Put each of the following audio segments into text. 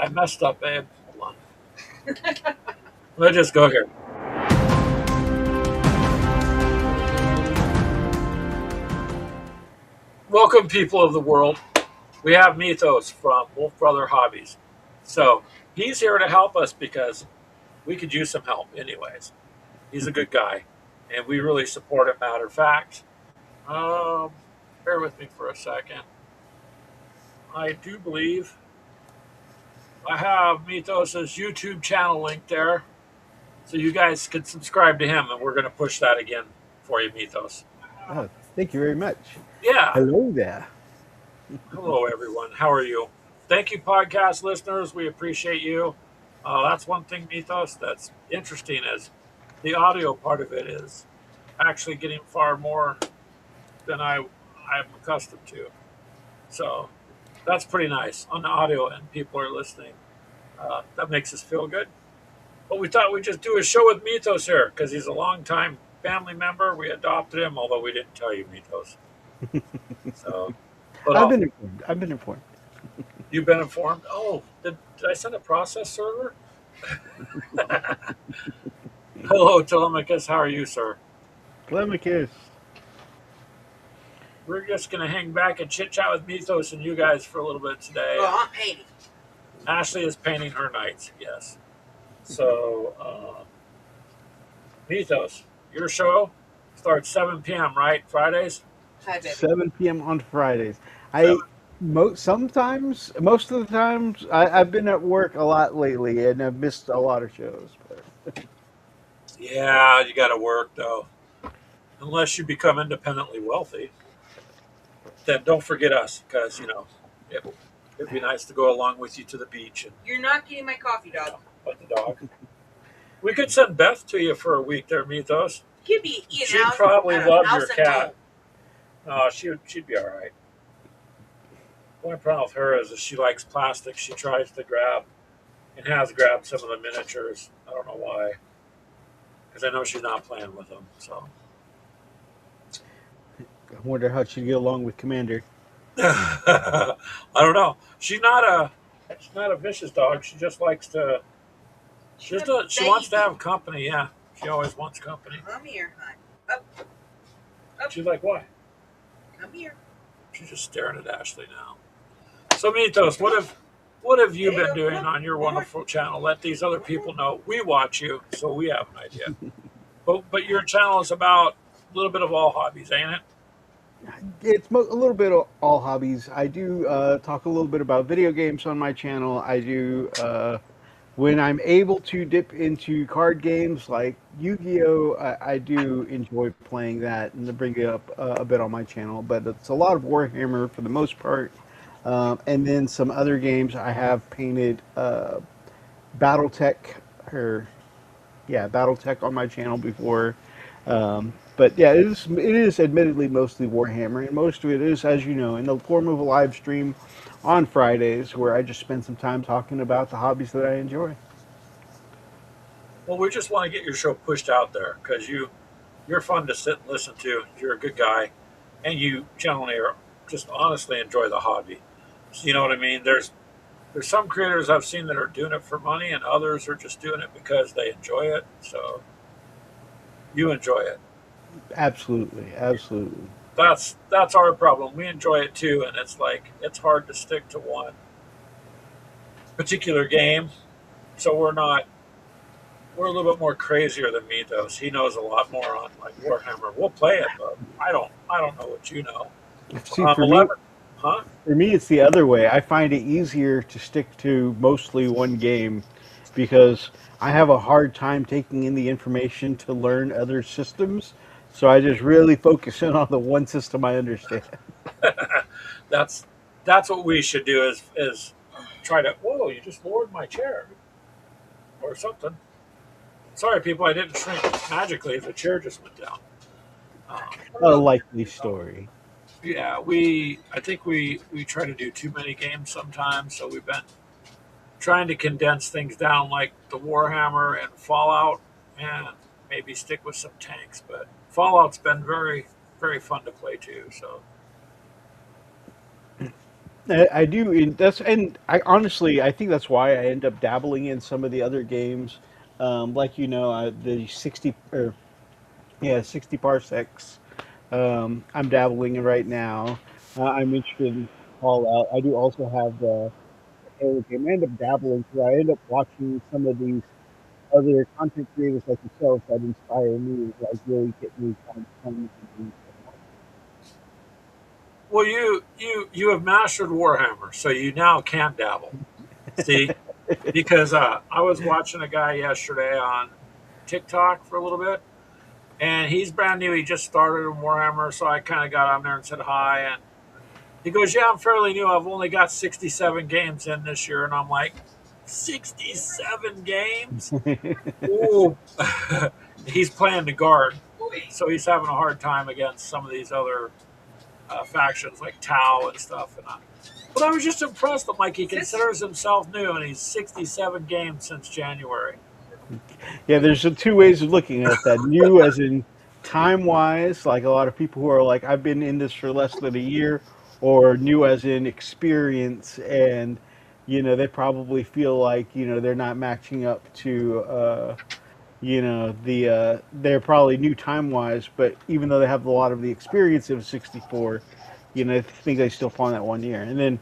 I messed up, babe. Hold on. Let's just go here. Welcome, people of the world. We have Methos from wolfbrother Hobbies. So he's here to help us because we could use some help, anyways. He's a good guy, and we really support him. Matter of fact, um, bear with me for a second. I do believe I have Methos's YouTube channel link there, so you guys can subscribe to him, and we're going to push that again for you, Methos. Oh, thank you very much. Yeah. Hello there. Hello, everyone. How are you? Thank you, podcast listeners. We appreciate you. That's one thing, Mythos, that's interesting is the audio part of it is actually getting far more than I'm accustomed to. So that's pretty nice on the audio, and people are listening. That makes us feel good. But we thought we'd just do a show with Mythos here because he's a longtime family member. We adopted him, although we didn't tell you, Mythos. So, but I've been informed. I've been informed. you've been informed. Oh, did I send a process server? Hello, Telemachus. How are you, sir? Telemachus. We're just going to hang back and chit chat with Mythos and you guys for a little bit today. Well, I'm painting. Ashley is painting her knights, yes. So, Mythos, your show starts 7 p.m., right? Fridays? Hi, baby. 7 p.m. on Fridays. Seven. Sometimes, most of the times, I've been at work a lot lately, and I've missed a lot of shows. But Yeah, you got to work, though. Unless you become independently wealthy, then don't forget us because, it'd be nice to go along with you to the beach and You're not getting my coffee, dog. pet the dog. We could send Beth to you for a week there, Mythos. He'd be eating She'd out probably at a love house your and cat. home. No, she'd be all right. The only problem with her is that she likes plastic. She tries to grab and has grabbed some of the miniatures. I don't know why, because I know she's not playing with them. So I wonder how she'd get along with Commander. I don't know. She's not a vicious dog. She just likes to. She wants to have company. Yeah, she always wants company. Come here, hon. Up, She's like, why? come here. She's just staring at Ashley now. So Mythos, what have you been doing on your wonderful channel? Let these other people know we watch you, so we have an idea. But your channel is about a little bit of all hobbies, ain't it? It's a little bit of all hobbies. I do talk a little bit about video games on my channel. I do, when I'm able to dip into card games like Yu-Gi-Oh, I do enjoy playing that and to bring it up a bit on my channel. But it's a lot of Warhammer for the most part. And then some other games I have painted BattleTech or BattleTech on my channel before. But yeah, it is admittedly mostly Warhammer, and most of it is, as you know, in the form of a live stream on Fridays, where I just spend some time talking about the hobbies that I enjoy. Well, we just want to get your show pushed out there because you're fun to sit and listen to. You're a good guy, and you generally are just honestly enjoy the hobby. So you know what I mean? There's some creators I've seen that are doing it for money, and others are just doing it because they enjoy it. So you enjoy it. Absolutely, absolutely. That's our problem. We enjoy it too, and it's like it's hard to stick to one particular game. So we're a little bit more crazier than Mythos. He knows a lot more on like Warhammer. We'll play it, but I don't know what you know. See, 11, huh? for me, it's the other way. I find it easier to stick to mostly one game because I have a hard time taking in the information to learn other systems. So I just really focus in on the one system I understand. that's what we should do is try to. Whoa! You just lowered my chair or something. Sorry, people. I didn't shrink magically. The chair just went down. A likely story. Yeah, I think we try to do too many games sometimes, so we've been trying to condense things down like the Warhammer and Fallout, and maybe stick with some tanks. But Fallout's been very very fun to play too. So I do. And I honestly, I think that's why I end up dabbling in some of the other games, like the 60 or yeah 60 parsecs. I'm dabbling in right now. I'm interested in Fallout. I do also have the Halo game. I end up dabbling because I end up watching some of these other content creators like yourself that inspire me, like really get me kind of playing some Well, you have mastered Warhammer, so you now can dabble. See, because I was watching a guy yesterday on TikTok for a little bit, and he's brand new. He just started in Warhammer, so I kind of got on there and said hi. And he goes, "Yeah, I'm fairly new. I've only got 67 games in this year," and I'm like, "67 games? games. Ooh." He's playing the guard, so he's having a hard time against some of these other factions like Tau and stuff. But I was just impressed. I'm like, he considers himself new, and he's 67 games since January. Yeah, there's two ways of looking at that. New as in time wise, like a lot of people who are like, I've been in this for less than a year, or new as in experience, and they probably feel like they're not matching up to they're probably new time wise, but even though they have a lot of the experience of 64, I think they still fall in that 1 year. And then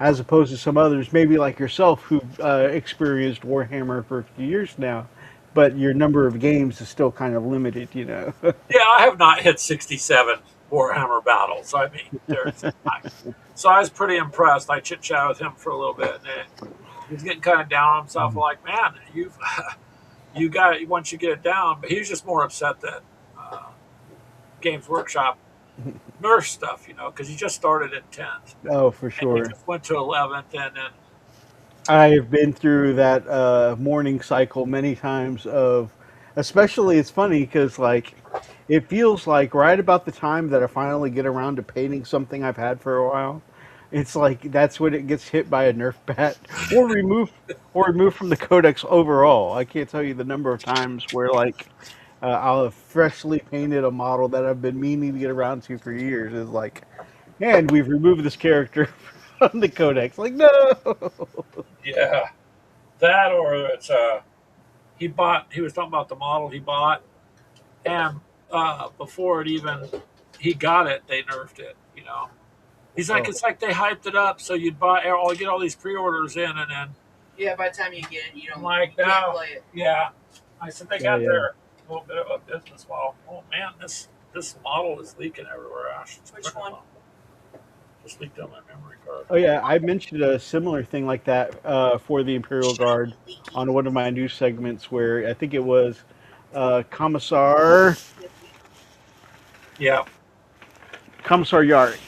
as opposed to some others, maybe like yourself, who've experienced Warhammer for a few years now, but your number of games is still kind of limited. Yeah, I have not hit 67 Warhammer battles. I mean, so I was pretty impressed. I chit chatted with him for a little bit, and he's getting kind of down on himself. I'm like, man, you got it once you get it down. But he was just more upset that uh, Games Workshop nerf stuff, because he just started at 10th Oh, for and he sure. just went to 11th, and then I've been through that morning cycle many times especially it's funny because like it feels like right about the time that I finally get around to painting something I've had for a while, it's like that's when it gets hit by a Nerf bat or removed from the codex overall. I can't tell you the number of times where like I'll have freshly painted a model that I've been meaning to get around to for years. Is like, and we've removed this character from the codex. Like, no. yeah, that or it's he was talking about the model he bought, and before it even he got it, they nerfed it. He's like, Oh, it's like they hyped it up so you'd buy all get all these pre-orders in, and then Yeah, by the time you get it, I'm like, can't no, play it. yeah. I said they yeah, got yeah. their little bit of a business model. Oh man, this model is leaking everywhere. Ash, Which one? Just leaked on my memory card. Oh yeah, I mentioned a similar thing like that for the Imperial Guard Shiny, leaky, on one of my news segments where I think it was Commissar sniffy. Yeah, Commissar Yark,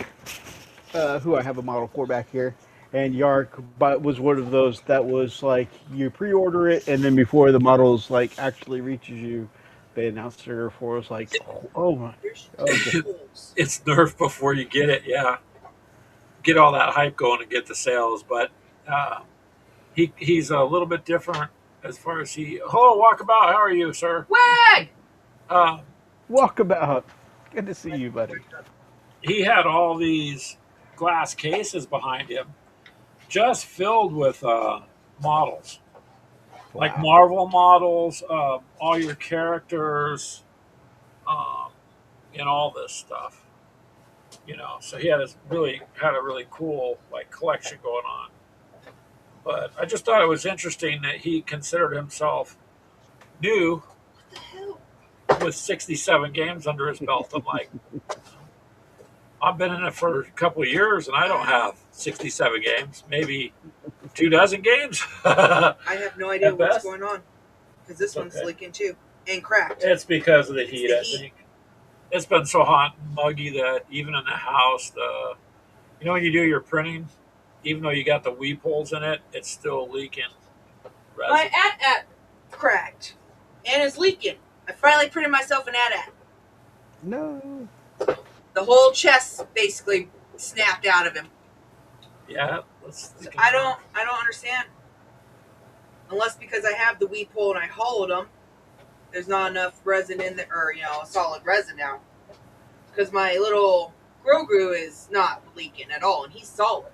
who I have a model for back here, and Yark but was one of those that was like you pre-order it and then before the models like actually reaches you, they announced it or for was like, oh my, There's oh god. holes. it's nerfed before you get it. Yeah, get all that hype going and get the sales. But uh, he's a little bit different as far as Hello, walkabout. How are you, sir? Wag! Uh, Walkabout. Good to see you, buddy. he had all these glass cases behind him, just filled with models, like Wow. Marvel models, all your characters, um, and all this stuff. So he had a really cool like collection going on. But I just thought it was interesting that he considered himself new What the hell? with 67 games under his belt. I'm like, I've been in it for a couple of years and I don't have 67 games, maybe 2 dozen games I have no idea at what's best. going on because this one's Okay. leaking too and cracked. It's because of the It's heat, the I heat. think. It's been so hot and muggy that even in the house, when you do your printing, even though you got the weep holes in it, it's still leaking resin. My at cracked and it's leaking. I finally printed myself an at. No. The whole chest basically snapped out of him. Yeah, I don't understand. Unless because I have the weep hole and I hollowed them, there's not enough resin in there, or solid resin now. Because my little Grogu is not leaking at all, and he's solid.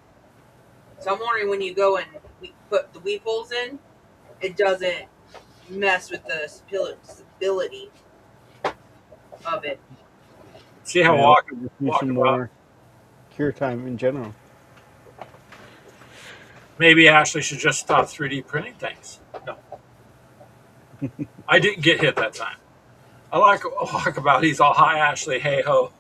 So I'm wondering when you go and put the weep holes in, it doesn't mess with the stability of it. See how Yeah, we just need some walkabout. more cure time in general. Maybe Ashley should just stop 3D printing things. No, I didn't get hit that time. I like walkabout. He's all hi Ashley, hey ho.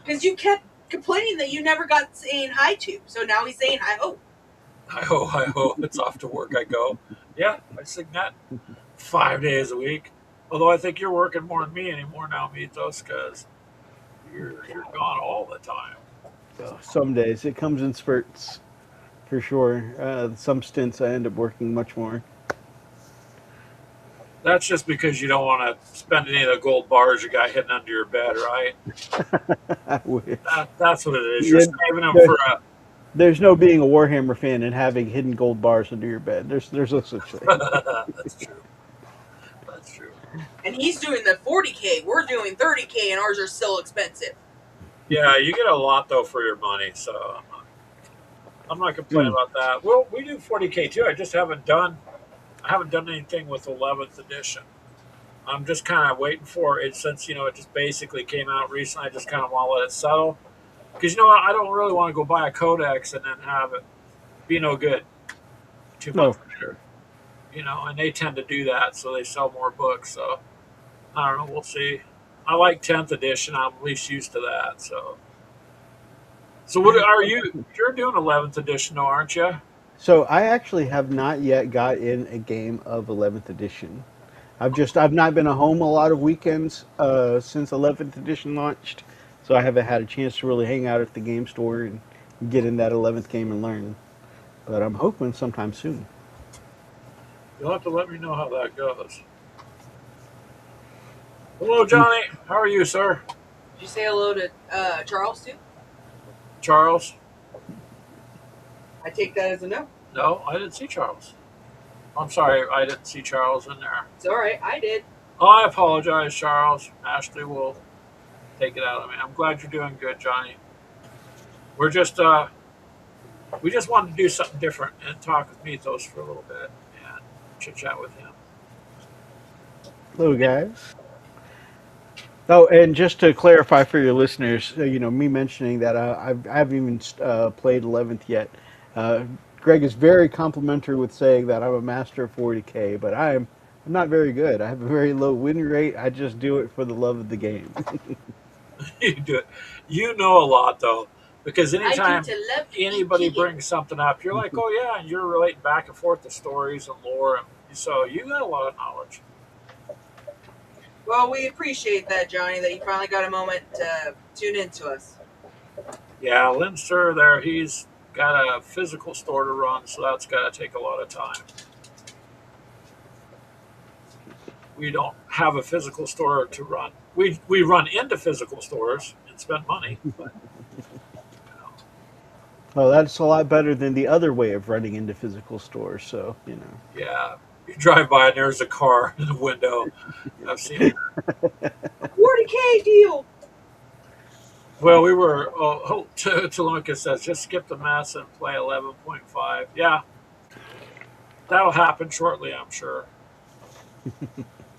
Because you kept complaining that you never got saying hi to. So now he's saying hi ho. Hi ho, hi ho. It's off to work I go. Yeah, I sing that 5 days a week. Although I think you're working more than me anymore now, Mythos, because you're gone all the time. Some days it comes in spurts for sure. Some stints I end up working much more. That's just because you don't want to spend any of the gold bars you got hidden under your bed, right? I wish. That's what it is. You're Yeah, saving them there, for a. there's no being a Warhammer fan and having hidden gold bars under your bed. There's no such thing. That's true. That's true. And he's doing the 40K. We're doing 30K, and ours are still expensive. Yeah, you get a lot though for your money, so I'm not complaining Mm. about that. Well, we do 40K too. I haven't done anything with 11th edition. I'm just kind of waiting for it since it just basically came out recently. I just kind of want to let it settle because you know what? I don't really want to go buy a codex and then have it be no good two No, months for later. sure. And they tend to do that, so they sell more books. So I don't know. We'll see. I like 10th edition. I'm at least used to that. So what Yeah. are you? You're doing 11th edition, though, aren't you? So I actually have not yet got in a game of 11th edition. I've not been home a lot of weekends since 11th edition launched, so I haven't had a chance to really hang out at the game store and get in that 11th game and learn. But I'm hoping sometime soon. You'll have to let me know how that goes. Hello, Johnny. How are you, sir? Did you say hello to Charles, too? Charles? I take that as a no. No, I didn't see Charles. I'm sorry, I didn't see Charles in there. It's all right. I did. Oh, I apologize, Charles. Ashley will take it out of me. I'm glad you're doing good, Johnny. We're just we just wanted to do something different and talk with Mythos for a little bit and chit chat with him. Hello, guys. Oh, and just to clarify for your listeners, me mentioning that I haven't even played 11th yet. Uh, Greg is very complimentary with saying that I'm a master of 40K, but I'm not very good. I have a very low win rate. I just do it for the love of the game. You do it. You know a lot though, because I do anytime to love to anybody eat chicken. brings something up, you're like, oh yeah, and you're relating back and forth to stories and lore, and so you got a lot of knowledge. Well, we appreciate that, Johnny, that you finally got a moment to tune in to us. Yeah, Linster there, he's got a physical store to run, so that's got to take a lot of time. We don't have a physical store to run. We run into physical stores and spend money, but Well, that's a lot better than the other way of running into physical stores. So. yeah, you drive by and there's a car in the window. I've seen it. A 40K deal. Well, we were. Oh, Telemachus says just skip the mess and play 11.5. Yeah, that'll happen shortly, I'm sure.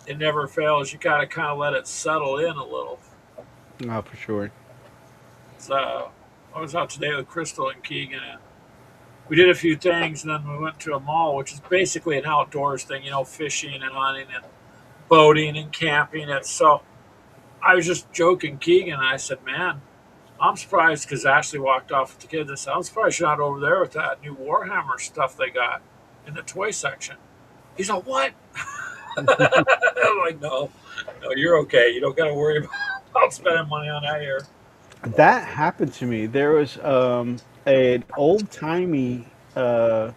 It never fails. You got to kind of let it settle in a little. Oh, for sure. So I was out today with Crystal and Keegan, and we did a few things, and then we went to a mall, which is basically an outdoors thing, fishing and hunting and boating and camping. And so I was just joking Keegan, and I said, man, I'm surprised because Ashley walked off with the kids. I said, I'm surprised you're not over there with that new Warhammer stuff they got in the toy section. He's like, what? I'm like, no, you're okay. You don't got to worry about spending money on that here. That happened to me. There was an old timey toy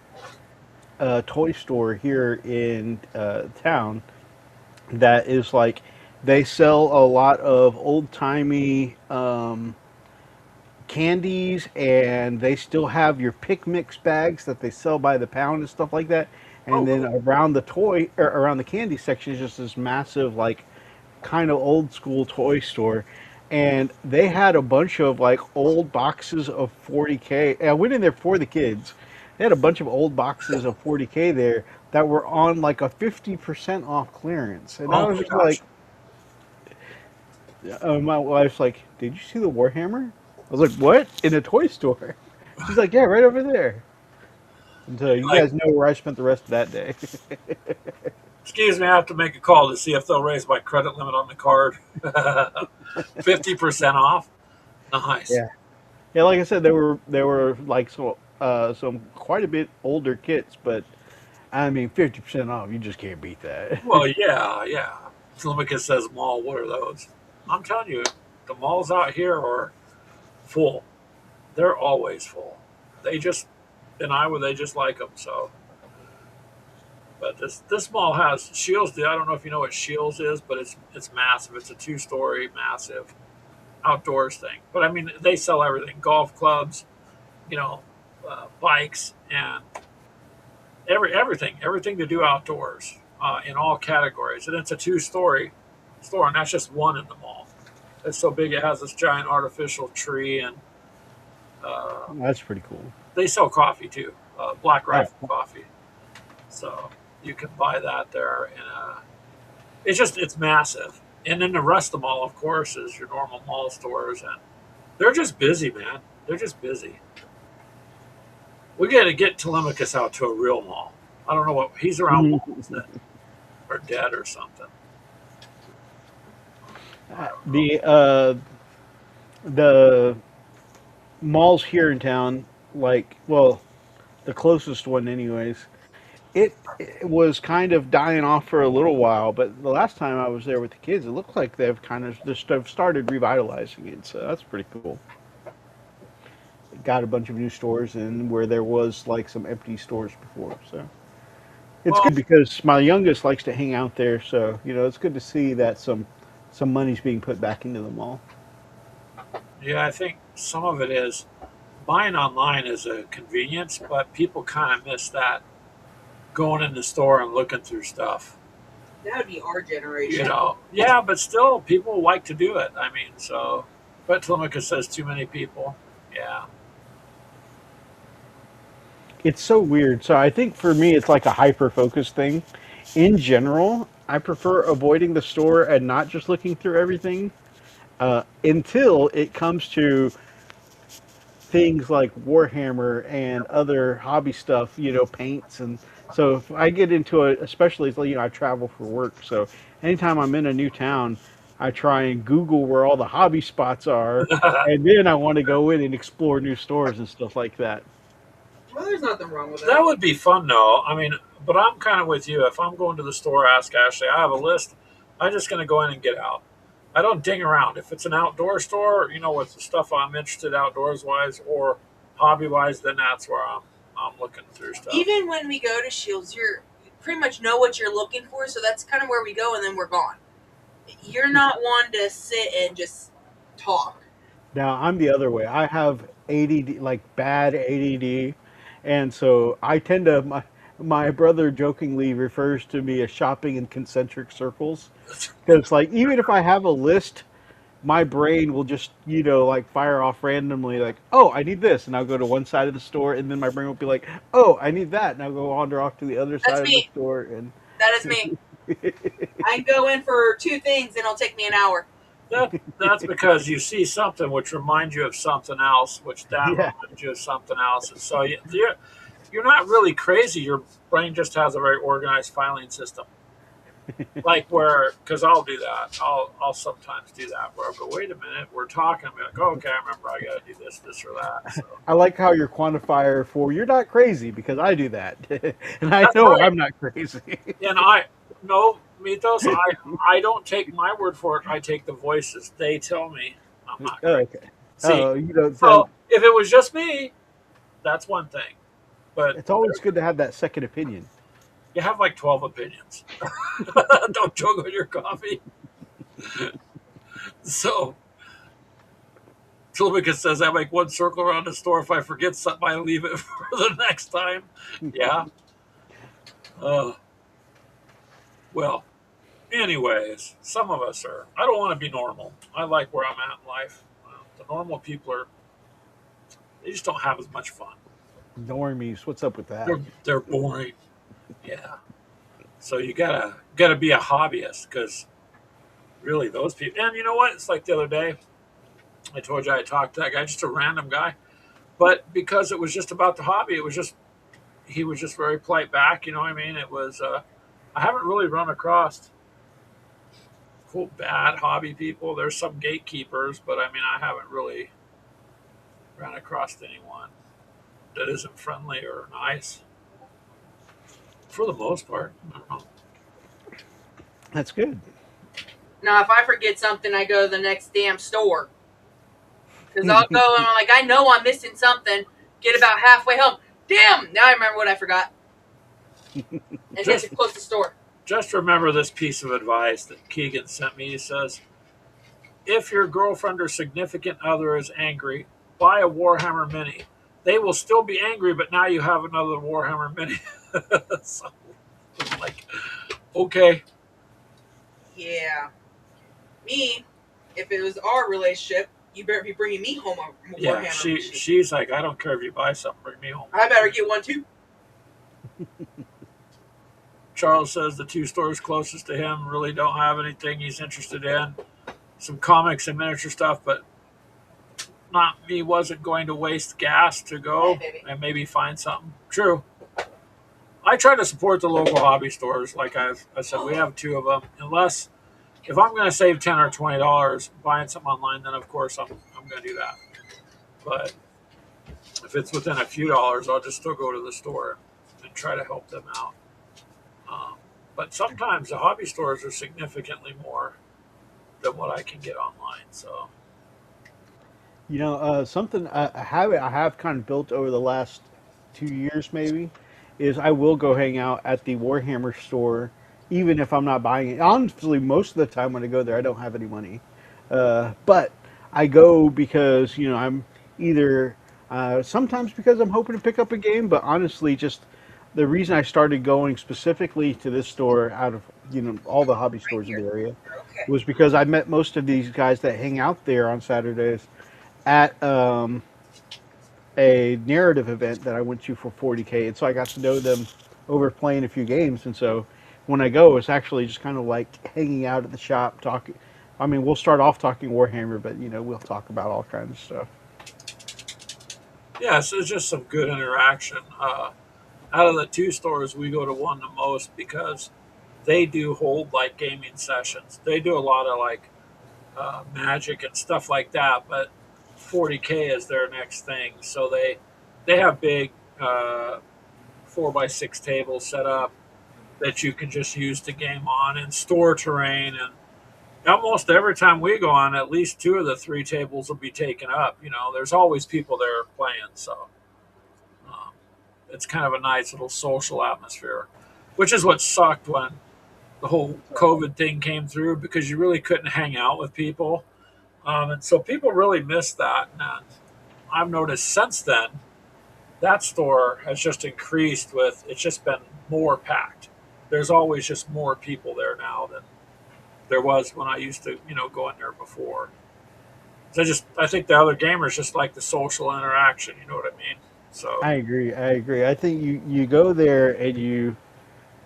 store here in town that is like they sell a lot of old timey candies, and they still have your pick mix bags that they sell by the pound and stuff like that. Oh, And then cool. around the around the candy section is just this massive, like, kind of old school toy store. and they had a bunch of like old boxes of 40K. And I went in there for the kids. They had a bunch of old boxes of 40K there that were on like a 50% off clearance, and I Oh was my just gosh. like, my wife's like, "Did you see the Warhammer?" I was like, "What?" In a toy store. She's like, "Yeah, right over there." And so you Like, guys know where I spent the rest of that day. excuse me, I have to make a call to see if they'll raise my credit limit on the card. 50% off. Nice. Yeah. Yeah, like I said, there were like some quite a bit older kits, but I mean 50% off, you just can't beat that. Well, yeah, yeah. Telemachus says mall. What are those? I'm telling you, the malls out here are full. They're always full. They just in Iowa, they just like them. So, but this mall has Shields. I don't know if you know what Shields is, but it's massive. It's a 2-story, massive outdoors thing. But I mean, they sell everything: golf clubs, you know, bikes, and everything to do outdoors in all categories. And it's a 2-story store, and that's just one in the mall. It's so big; it has this giant artificial tree, and uh, That's pretty cool. they sell coffee too, Black Oh, Rifle coffee. So you can buy that there, and it's massive. And then the rest of the mall, of course, is your normal mall stores, and they're just busy, man. They're just busy. We got to get Telemachus out to a real mall. I don't know what he's around malls that are dead or something. I don't know. the malls here in town, like, well, the closest one, anyways. It was kind of dying off for a little while, but the last time I was there with the kids, it looked like they've kind of just have started revitalizing it. So that's pretty cool. Got a bunch of new stores in where there was like some empty stores before. So it's Well, good because my youngest likes to hang out there. So it's good to see that some money's being put back into the mall. yeah, I think some of it is buying online is a convenience, but people kind of miss that going in the store and looking through stuff. That would be our You generation. know, yeah, but still, people like to do it. I mean, so, but Telemachus says too many people. Yeah. It's so weird. So I think for me, it's like a hyper focus thing. In general, I prefer avoiding the store and not just looking through everything until it comes to things like Warhammer and other hobby stuff, paints. And so if I get into it, especially, I travel for work. So anytime I'm in a new town, I try and Google where all the hobby spots are. And then I want to go in and explore new stores and stuff like that. Well, there's nothing wrong with That that. would be fun, though. I mean, but I'm kind of with you. If I'm going to the store, ask Ashley. I have a list. I'm just going to go in and get out. I don't ding around. If it's an outdoor store, with the stuff I'm interested outdoors wise or hobby wise, then that's where I'm looking through stuff. Even when we go to Shields, you pretty much know what you're looking for, so that's kind of where we go, and then we're gone. You're not one to sit and just talk. Now I'm the other way. I have ADD, like bad ADD, and so I tend to. My brother jokingly refers to me as shopping in concentric circles, because like even if I have a list, my brain will just like fire off randomly, like, oh, I need this, and I'll go to one side of the store, and then my brain will be like, oh, I need that, and I'll go wander off to the other That's side of the me. store, and That is me. I can go in for 2 things, and it'll take me an hour. That's because you see something which reminds you of something else, which that yeah. reminds you of something else, and so you're not really crazy. Your brain just has a very organized filing system. Like where, because I'll do that. I'll sometimes do that where I'll go, wait a minute, we're talking. I'm like, oh, okay, I remember I got to do this or that. So I like how your quantifier for you're not crazy because I do that, and I that's know right. I'm not crazy. And I no Mythos. I don't take my word for it. I take the voices. They tell me I'm not Oh, crazy. okay. See, Oh, so so if it was just me, that's one thing. But it's always good to have that second opinion. you have like 12 opinions. Don't choke on your coffee. So Tilbika says I make one circle around the store. If I forget something, I leave it for the next time. Yeah. Uh, well, Anyways, some of us are. I don't want to be normal. I like where I'm at in life. The normal people are. They just don't have as much fun. Normies, what's up with that? They're boring. Yeah. So you gotta be a hobbyist because really those people. And you know what? It's like the other day. I told you I talked to that guy, just a random guy, but because it was just about the hobby, it was just he was just very polite back. You know what I mean? It was. I haven't really run across cool bad hobby people. There's some gatekeepers, but I mean I haven't really ran across anyone that isn't friendly or nice for the most part. I don't know. That's good. Now, if I forget something, I go to the next damn store. Because I'll go and I'm like, I know I'm missing something. Get about halfway home. Damn! Now I remember what I forgot. And hit Just the closest store. just remember this piece of advice that Keegan sent me. He says, if your girlfriend or significant other is angry, buy a Warhammer Mini. They will still be angry, but now you have another Warhammer Mini. So I'm like, okay. Yeah. Me, if it was our relationship, you better be bringing me home a Yeah, Warhammer machine. she's like, I don't care if you buy something, bring me home. I better get one too. Charles says the two stores closest to him really don't have anything he's interested in. Some comics and miniature stuff, but not me wasn't going to waste gas to go and maybe find something. True. I try to support the local hobby stores. Like I said, we have two of them. Unless if I'm going to save $10 or $20 buying something online, then of course I'm going to do that. But if it's within a few dollars, I'll just still go to the store and try to help them out. Um, but sometimes the hobby stores are significantly more than what I can get online. So Something I have kind of built over the last 2 years, maybe, is I will go hang out at the Warhammer store, even if I'm not buying it. Honestly, most of the time when I go there, I don't have any money, but I go because I'm either sometimes because I'm hoping to pick up a game, but honestly, just the reason I started going specifically to this store out of all the hobby Right stores in here. the area Okay. was because I met most of these guys that hang out there on Saturdays at a narrative event that I went to for 40K, and so I got to know them over playing a few games. And so when I go, it's actually just kind of like hanging out at the shop, talking. I mean, we'll start off talking Warhammer, but we'll talk about all kinds of stuff. yeah, so it's just some good interaction. Out of the two stores, we go to one the most because they do hold like gaming sessions. They do a lot of like Magic and stuff like that, but 40K is their next thing. So they have big 4x6 tables set up that you can just use to game on and store terrain. And almost every time we go on, at least two of the three tables will be taken up. There's always people there playing. So um, it's kind of a nice little social atmosphere, which is what sucked when the whole COVID thing came through because you really couldn't hang out with people. And so people really miss that. And I've noticed since then, that store has just increased it's just been more packed. There's always just more people there now than there was when I used to, go in there before. So I think the other gamers just like the social interaction. You know what I mean? So I agree. I agree. I think you go there and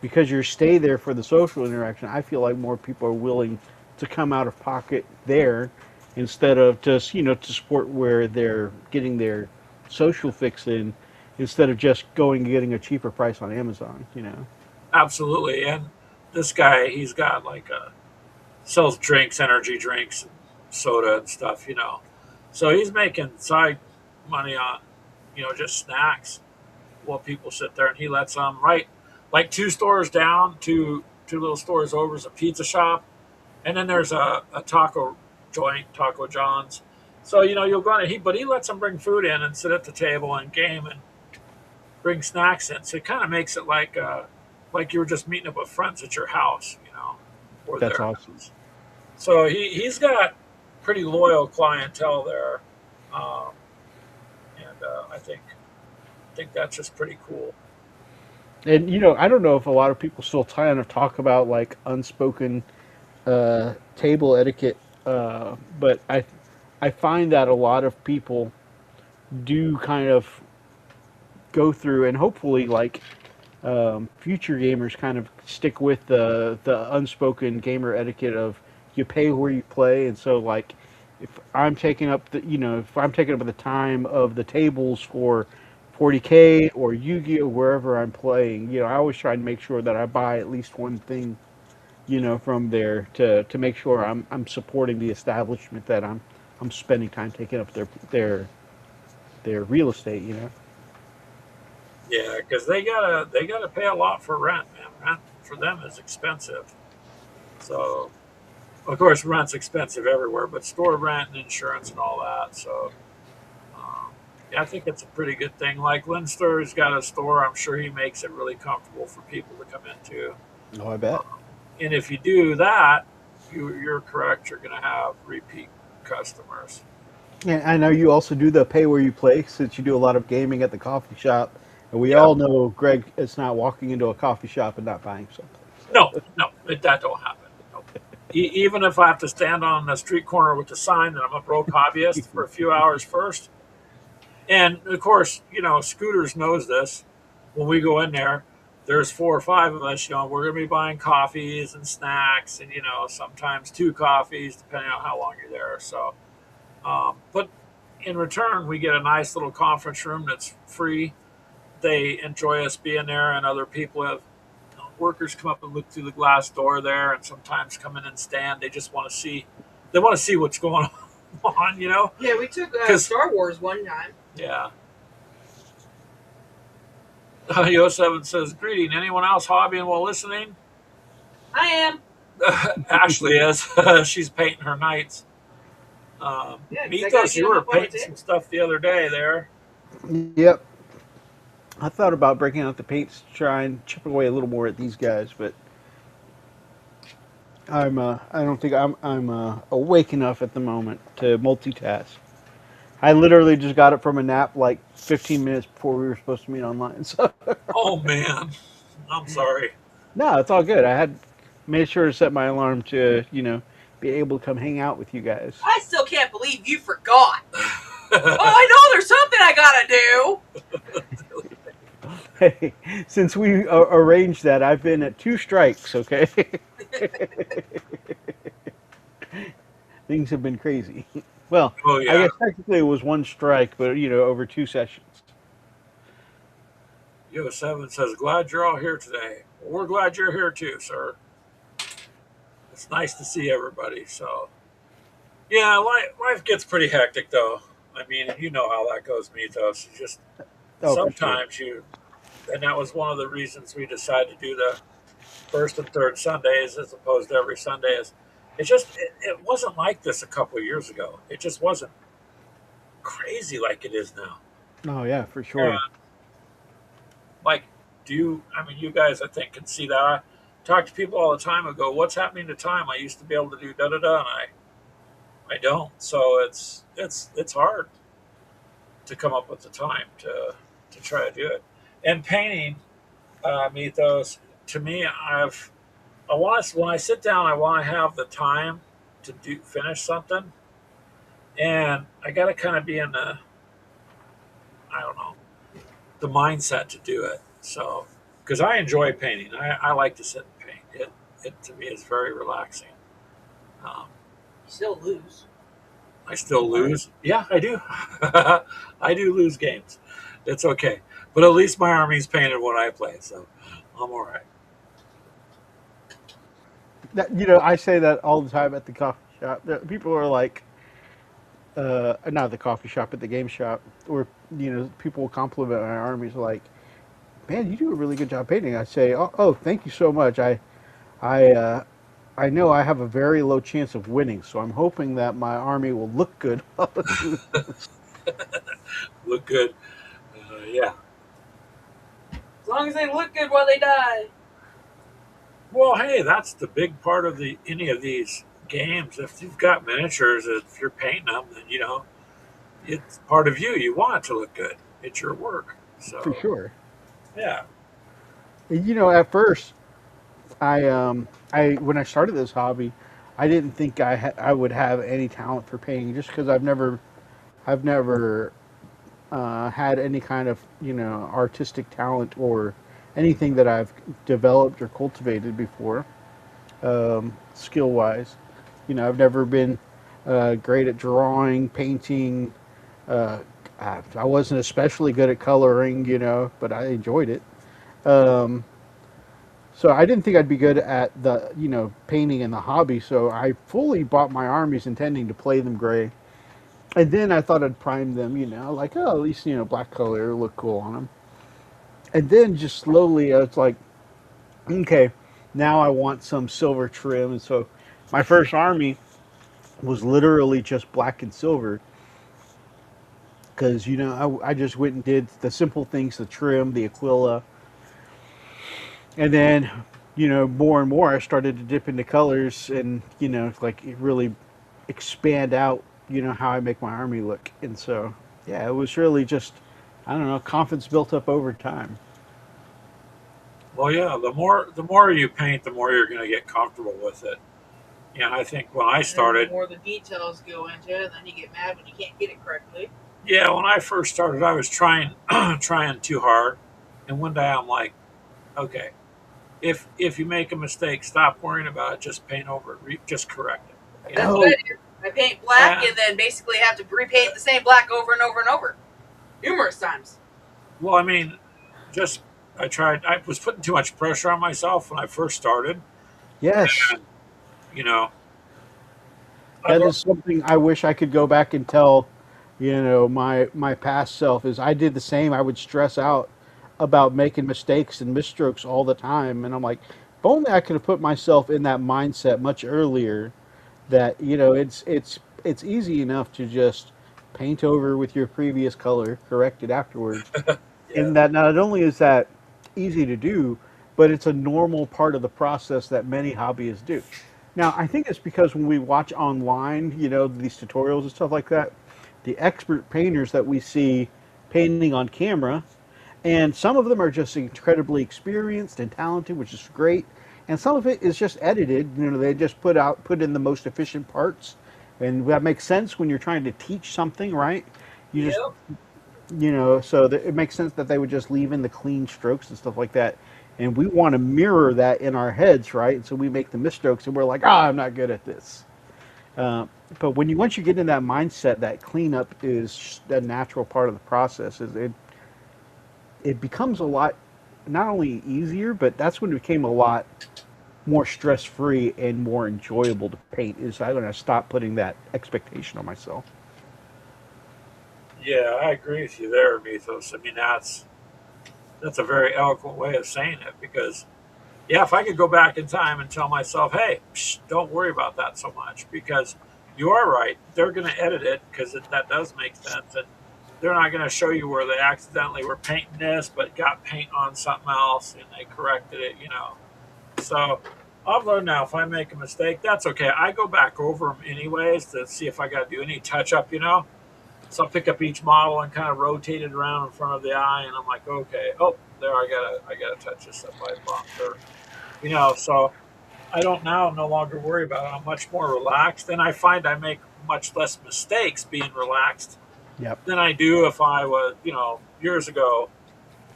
because you stay there for the social interaction. I feel like more people are willing to come out of pocket there instead of just to support where they're getting their social fix in, instead of just going and getting a cheaper price on Amazon. absolutely. And this guy, he's got like sells drinks, energy drinks, and soda and stuff. So he's making side money on, just snacks while people sit there, and he lets them right, like two stores down, two little stores over is a pizza shop, and then there's a taco joint, Taco John's. So you'll go in, but he lets them bring food in and sit at the table and game and bring snacks in. So it kind of makes it like you were just meeting up with friends at your house, or That's their awesome. house. So he's got pretty loyal clientele there, um, and I think that's just pretty cool. And I don't know if a lot of people still kind of talk about like unspoken table etiquette, but I find that a lot of people do kind of go through, and hopefully like future gamers kind of stick with the unspoken gamer etiquette of you pay where you play. And so like if I'm taking up if I'm taking up the time of the tables for 40K or Yu-Gi-Oh, wherever I'm playing, I always try and make sure that I buy at least one thing, from there to make sure I'm supporting the establishment that I'm spending time taking up their real estate. Yeah, because they gotta pay a lot for rent, man. Rent for them is expensive. So of course rent's expensive everywhere, but store rent and insurance and all that. So yeah, I think it's a pretty good thing. Like Linster's got a store. I'm sure he makes it really comfortable for people to come into. Oh, I bet. And if you do that, you're correct. You're going to have repeat customers. Yeah, I know you also do the pay where you play since you do a lot of gaming at the coffee shop. And we Yeah. all know Greg is not walking into a coffee shop and not buying something. No, no, that don't happen. No. Even if I have to stand on the street corner with the sign that I'm a broke hobbyist for a few hours first, and of course, Scooters knows this. When we go in there, there's 4 or 5 of us. We're going to be buying coffees and snacks, and sometimes 2 coffees, depending on how long you're there. So, but in return, we get a nice little conference room that's free. They enjoy us being there, and other people have workers come up and look through the glass door there, and sometimes come in and stand. They just want to see. They want to see what's going on. Yeah, we took Because Star Wars one time. yeah. Yo7 says, greeting. Anyone else hobbying while listening? I am. Ashley is. She's painting her knights. Yeah, 'cause I gotta Mythos, get you them were up on the painting some table. stuff the other day there. Yep. I thought about breaking out the paints to try and chip away a little more at these guys, but I don't think I'm awake enough at the moment to multitask. I literally just got it from a nap like 15 minutes before we were supposed to meet online. So Oh, man. I'm sorry. no, it's all good. I had made sure to set my alarm to be able to come hang out with you guys. I still can't believe you forgot. Oh, I know there's something I gotta do. Hey, since we arranged that, I've been at 2 strikes. Okay, things have been crazy. Well, Oh, I yeah. guess technically it was 1 strike, but over 2 sessions. Yo7 says, glad you're all here today. Well, we're glad you're here too, sir. It's nice to see everybody. So, yeah, life gets pretty hectic, though. I mean, you know how that goes, Mythos. You just Oh, for sure. sometimes and that was one of the reasons we decided to do the first and third Sundays as opposed to every Sunday. Is it wasn't like this a couple of years ago. It just wasn't crazy like it is now. Oh yeah, for Yeah. sure. Like, I mean, you guys, I think, can see that. I talk to people all the time and go, what's happening to time? I used to be able to do da da da, and I don't. So it's hard to come up with the time to try to do it. And painting, Mythos, to me, when I sit down, I want to have the time to finish something, and I got to kind of be in I don't know, the mindset to do it. So, because I enjoy painting, I like to sit and paint. It to me is very relaxing. Um, You still lose. I still lose. Yeah, I do. I do lose games. It's okay, but at least my army's painted when I play, so I'm all right. I say that all the time at the coffee shop. People are like, not at the coffee shop, at the game shop, or people will compliment my armies like, "Man, you do a really good job painting." I say, "Oh, thank you so much. I, uh, I know I have a very low chance of winning, so I'm hoping that my army will look good." Look good. Yeah. As long as they look good while they die. Well, hey, that's the big part of any of these games. If you've got miniatures, if you're painting them, then it's part of you. You want it to look good. It's your work. For So sure. yeah. You know, at first, I when I started this hobby, I didn't think I would have any talent for painting, just because I've never had any kind of artistic talent or anything that I've developed or cultivated before, skill wise. You know, I've never been great at drawing, painting. Uh, I wasn't especially good at coloring, but I enjoyed it. Um, so I didn't think I'd be good at the painting and the hobby. So I fully bought my armies intending to play them gray, and then I thought I'd prime them. Like, oh, at least black color look cool on them. And then just slowly, it's like, okay, now I want some silver trim. And so my first army was literally just black and silver, because I just went and did the simple things, the trim, the Aquila, and then more and more I started to dip into colors, and like it really expand out how I make my army look. And so yeah, it was really just, I don't know, confidence built up over time. Well, yeah, the more you paint, the more you're going to get comfortable with it. And I think when I And then the started, more the details go into it, and then you get mad when you can't get it correctly. yeah, when I first started, I was trying trying too hard, and one day I'm like, okay, if you make a mistake, stop worrying about it. Just paint over it. Just correct it. That's what Oh, I do. I paint black And and then basically have to repaint the same black over and over and over, numerous times. well, I mean, just I tried. I was putting too much pressure on myself when I first started, yes. and you know, I That learned. is something I wish I could go back and tell, my past self. Is I did the same. I would stress out about making mistakes and misstrokes all the time, and I'm like, if only I could have put myself in that mindset much earlier. That it's easy enough to just paint over with your previous color, correct it afterwards, Yeah, and that not only is that easy to do, but it's a normal part of the process that many hobbyists do. Now, I think it's because when we watch online, these tutorials and stuff like that, the expert painters that we see painting on camera, and some of them are just incredibly experienced and talented, which is great, and some of it is just edited. They just put in the most efficient parts, and that makes sense when you're trying to teach something, right? You just yep. so that it makes sense that they would just leave in the clean strokes and stuff like that. And we want to mirror that in our heads, right? And so we make the misstrokes, and we're like, I'm not good at this. Uh, but once you get in that mindset, that cleanup is a natural part of the process. It becomes a lot, not only easier, but that's when it became a lot more stress free and more enjoyable to paint. Is I'm going to stop putting that expectation on myself. Yeah, I agree with you there, Mythos. I mean, that's a very eloquent way of saying it because yeah, if I could go back in time and tell myself, hey, don't worry about that so much because you are right. They're going to edit it because that does make sense. And they're not going to show you where they accidentally were painting this, but got paint on something else and they corrected it. So I've learned now if I make a mistake, that's okay. I go back over them anyways to see if I got to do any touch up. So I'll pick up each model and kind of rotate it around in front of the eye, and I'm like, okay, oh, there I gotta touch this up by bumped so I don't now no longer worry about it. I'm much more relaxed, and I find I make much less mistakes being relaxed Yep. than I do if I was, years ago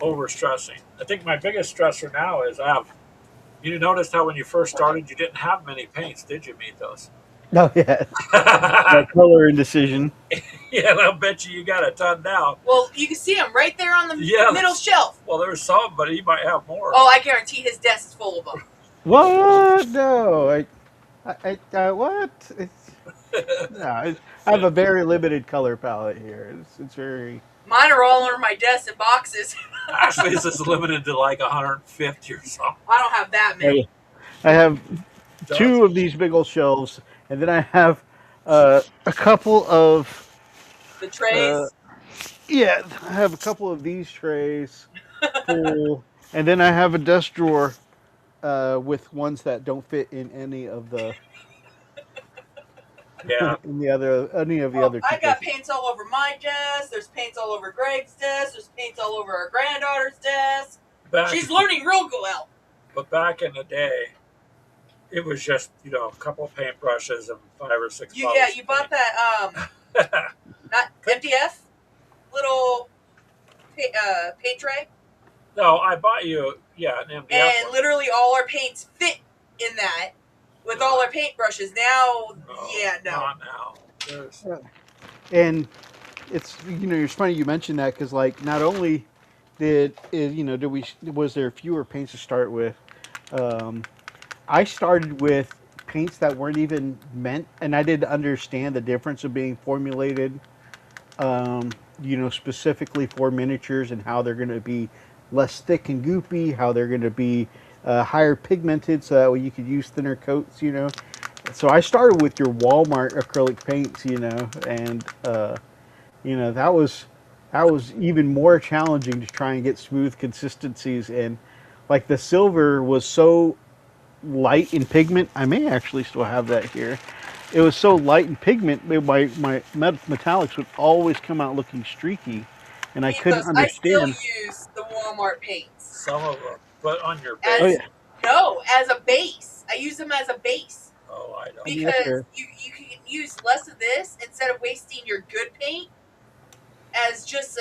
over stressing. I think my biggest stressor now is I have. You noticed how when you first started, you didn't have many paints, did you, Mythos? No, yeah, Yeah, that color indecision. I'll bet you got a ton now. Well, you can see them right there on the Yeah, middle shelf. well, there's some, but he might have more. Oh, I guarantee his desk is full of them. What? No, what? No, I have a very limited color palette here. It's very. Mine are all under my desk in boxes. Actually, this is limited to like 150 or something. I don't have that many. I have Does two of these big old shelves, and then I have a couple of. The Uh, trays. yeah, I have a couple of these trays full, and then I have a desk drawer with ones that don't fit in any of the Yeah, any of the Oh, other two I got places. paints all over my desk. There's paints all over Greg's desk. There's paints all over our granddaughter's desk. back, She's learning real well. but back in the day, it was just a couple of paintbrushes and 5 or 6 bottles. Yeah, you bought that not MDF little paint tray. No, I bought you an MDF and one. literally all our paints fit in that with all our paintbrushes. Now, no. Not now. There's... And it's it's funny you mentioned that because like not only was there fewer paints to start with. I started with paints that weren't even meant, and I didn't understand the difference of being formulated, specifically for miniatures and how they're going to be less thick and goopy, how they're going to be higher pigmented, so that way you could use thinner coats. So I started with your Walmart acrylic paints, and that was even more challenging to try and get smooth consistencies. And like the silver was so light in pigment. I may actually still have that here. It was so light in pigment, my metallics would always come out looking streaky, and I couldn't Because I still understand. use the Walmart paints. Some of them, but on your As, base. Oh, yeah. No, as a base. I use them as a base. Oh, I don't. Because you can use less of this instead of wasting your good paint as just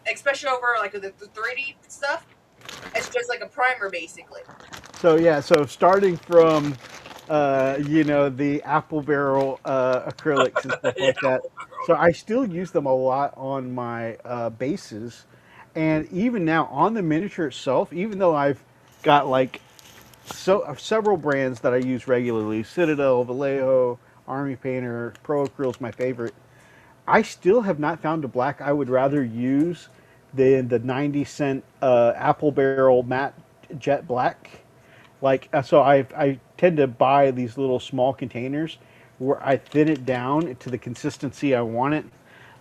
especially over like the 3D stuff, it's just like a primer basically. So starting from the apple barrel acrylics and stuff like that. So I still use them a lot on my bases, and even now on the miniature itself, even though I've got like several brands that I use regularly: Citadel, Vallejo, Army Painter, Pro Acryl's my favorite. I still have not found a black I would rather use than the 90 cent apple barrel matte jet black. Like so, I tend to buy these little small containers where I thin it down to the consistency I want it.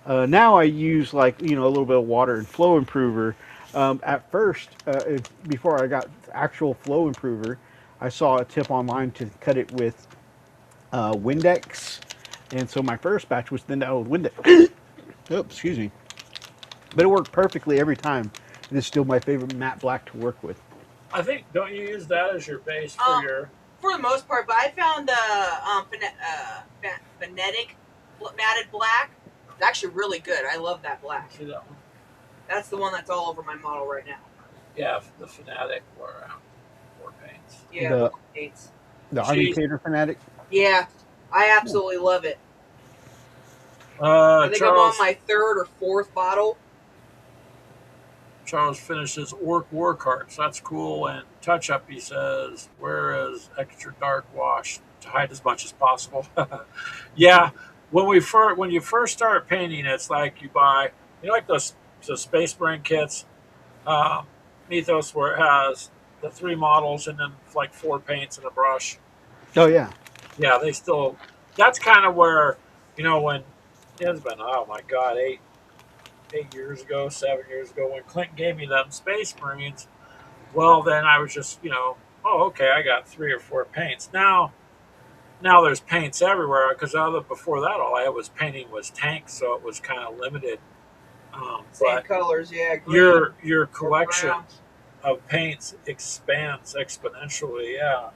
Now I use like a little bit of water and flow improver. At first, before I got actual flow improver, I saw a tip online to cut it with Windex, and so my first batch was thinned out with Windex. Oops, excuse me. But it worked perfectly every time. It is still my favorite matte black to work with. I think, don't you use that as your base for your... For the most part, but I found phonetic matted black. It's actually really good. I love that black. See that one? That's the one that's all over my model right now. Yeah, the Fanatic war paints. Yeah, paints. The Army Painter Fanatic? Yeah, I absolutely love it. I think I'm on my 3rd or 4th bottle. Charles finishes Orc War Carts. That's cool. And Touch Up, he says, where is extra dark wash to hide as much as possible? Yeah, when you first start painting, it's like you buy, like those Space Marine kits, Methos, where it has the 3 models and then like 4 paints and a brush. Oh yeah. Yeah, they still. That's kind of where when it's been, oh my God, 8 years ago, 7 years ago, when Clint gave me them Space Marines, well, then I was just, oh, okay, I got 3 or 4 paints. Now there's paints everywhere, because before that, all I had was painting was tanks, so it was kind of limited. Same but colors, yeah. Green, your collection of paints expands exponentially. Yeah,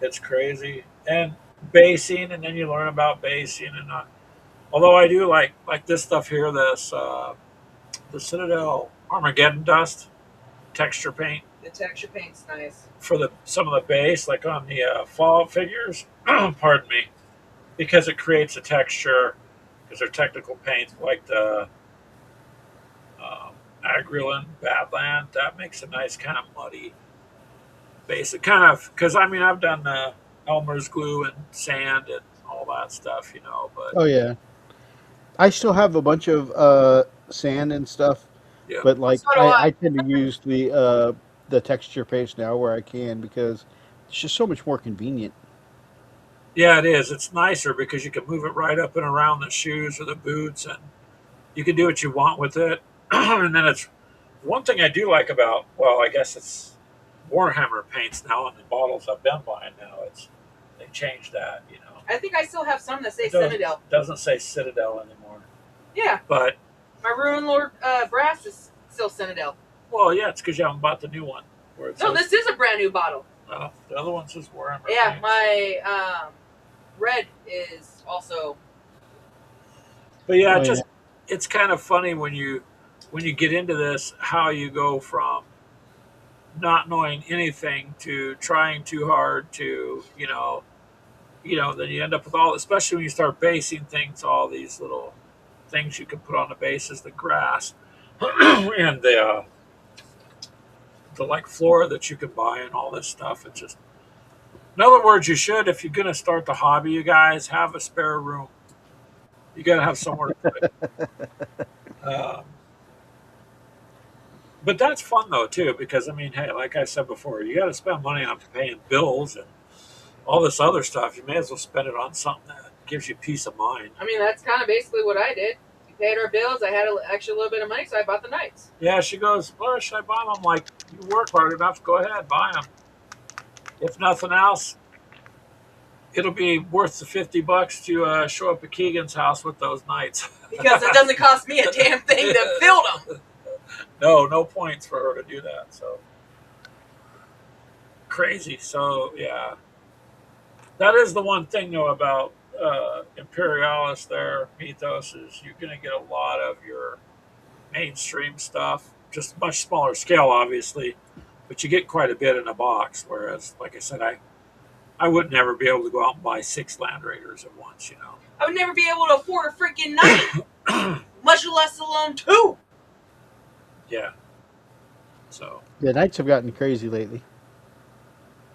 it's crazy. And basing, and then you learn about basing, and although I do like this stuff here, the Citadel Armageddon Dust texture paint. The texture paint's nice. For some of the base, like on the Fallout figures, pardon me, because it creates a texture, because they're technical paints, like the Agrelin Badland, that makes a nice kind of muddy base. It kind of, because I've done Elmer's glue and sand and all that stuff, but... Oh yeah. I still have a bunch of sand and stuff, Yeah. but like So do I. I tend to use the texture paste now where I can, because it's just so much more convenient. Yeah, it is. It's nicer because you can move it right up and around the shoes or the boots, and you can do what you want with it. And then it's one thing I do like about, well, I guess it's Warhammer paints now in the bottles I've been buying now. They changed that, I think I still have some that say It doesn't- Citadel. Doesn't say Citadel anymore. Yeah, But my Ruin Lord brass is still Citadel. Well, yeah, it's because you haven't bought the new one. Where it No, says, this is a brand new bottle. the other one's just wearing. Yeah, my red is also. But yeah, Oh yeah. it's kind of funny when you get into this how you go from not knowing anything to trying too hard to then you end up with all, especially when you start basing things, all these little things you can put on the bases, the grass and the like flora that you can buy and all this stuff. It's just, in other words, you should, if you're going to start the hobby, you guys have a spare room. You got to have somewhere to put it. But that's fun though too, because I mean, hey, like I said before, you got to spend money on paying bills and all this other stuff. You may as well spend it on something that gives you peace of mind. I mean, that's kind of basically what I did. We paid our bills. I had actually a little bit of money, so I bought the Knights. Yeah, she goes, well, should I buy them? I'm like, you work hard enough, go ahead, buy them. If nothing else, it'll be worth the $50 to show up at Keegan's house with those Knights. Because it doesn't cost me a damn thing to build them. No points for her to do that. So crazy. So yeah, that is the one thing though about Imperialis. There, Mythos is you're going to get a lot of your mainstream stuff, just much smaller scale, obviously, but you get quite a bit in a box. Whereas, like I said, I would never be able to go out and buy 6 Land Raiders at once. I would never be able to afford a freaking Knight, much less alone 2. Yeah. So The Knights have gotten crazy lately.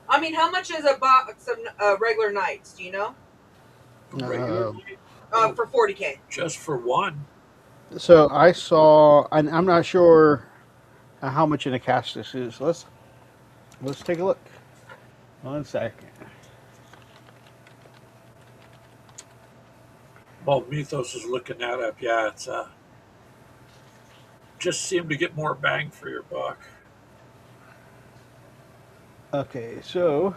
I mean, how much is a box of regular Knights? Do you know? regularly, For 40K. just for one. So I saw, and I'm not sure how much in a cast this is. Let's take a look. 1 second. Well, Mythos is looking that up. Yeah, it's just seem to get more bang for your buck. Okay, so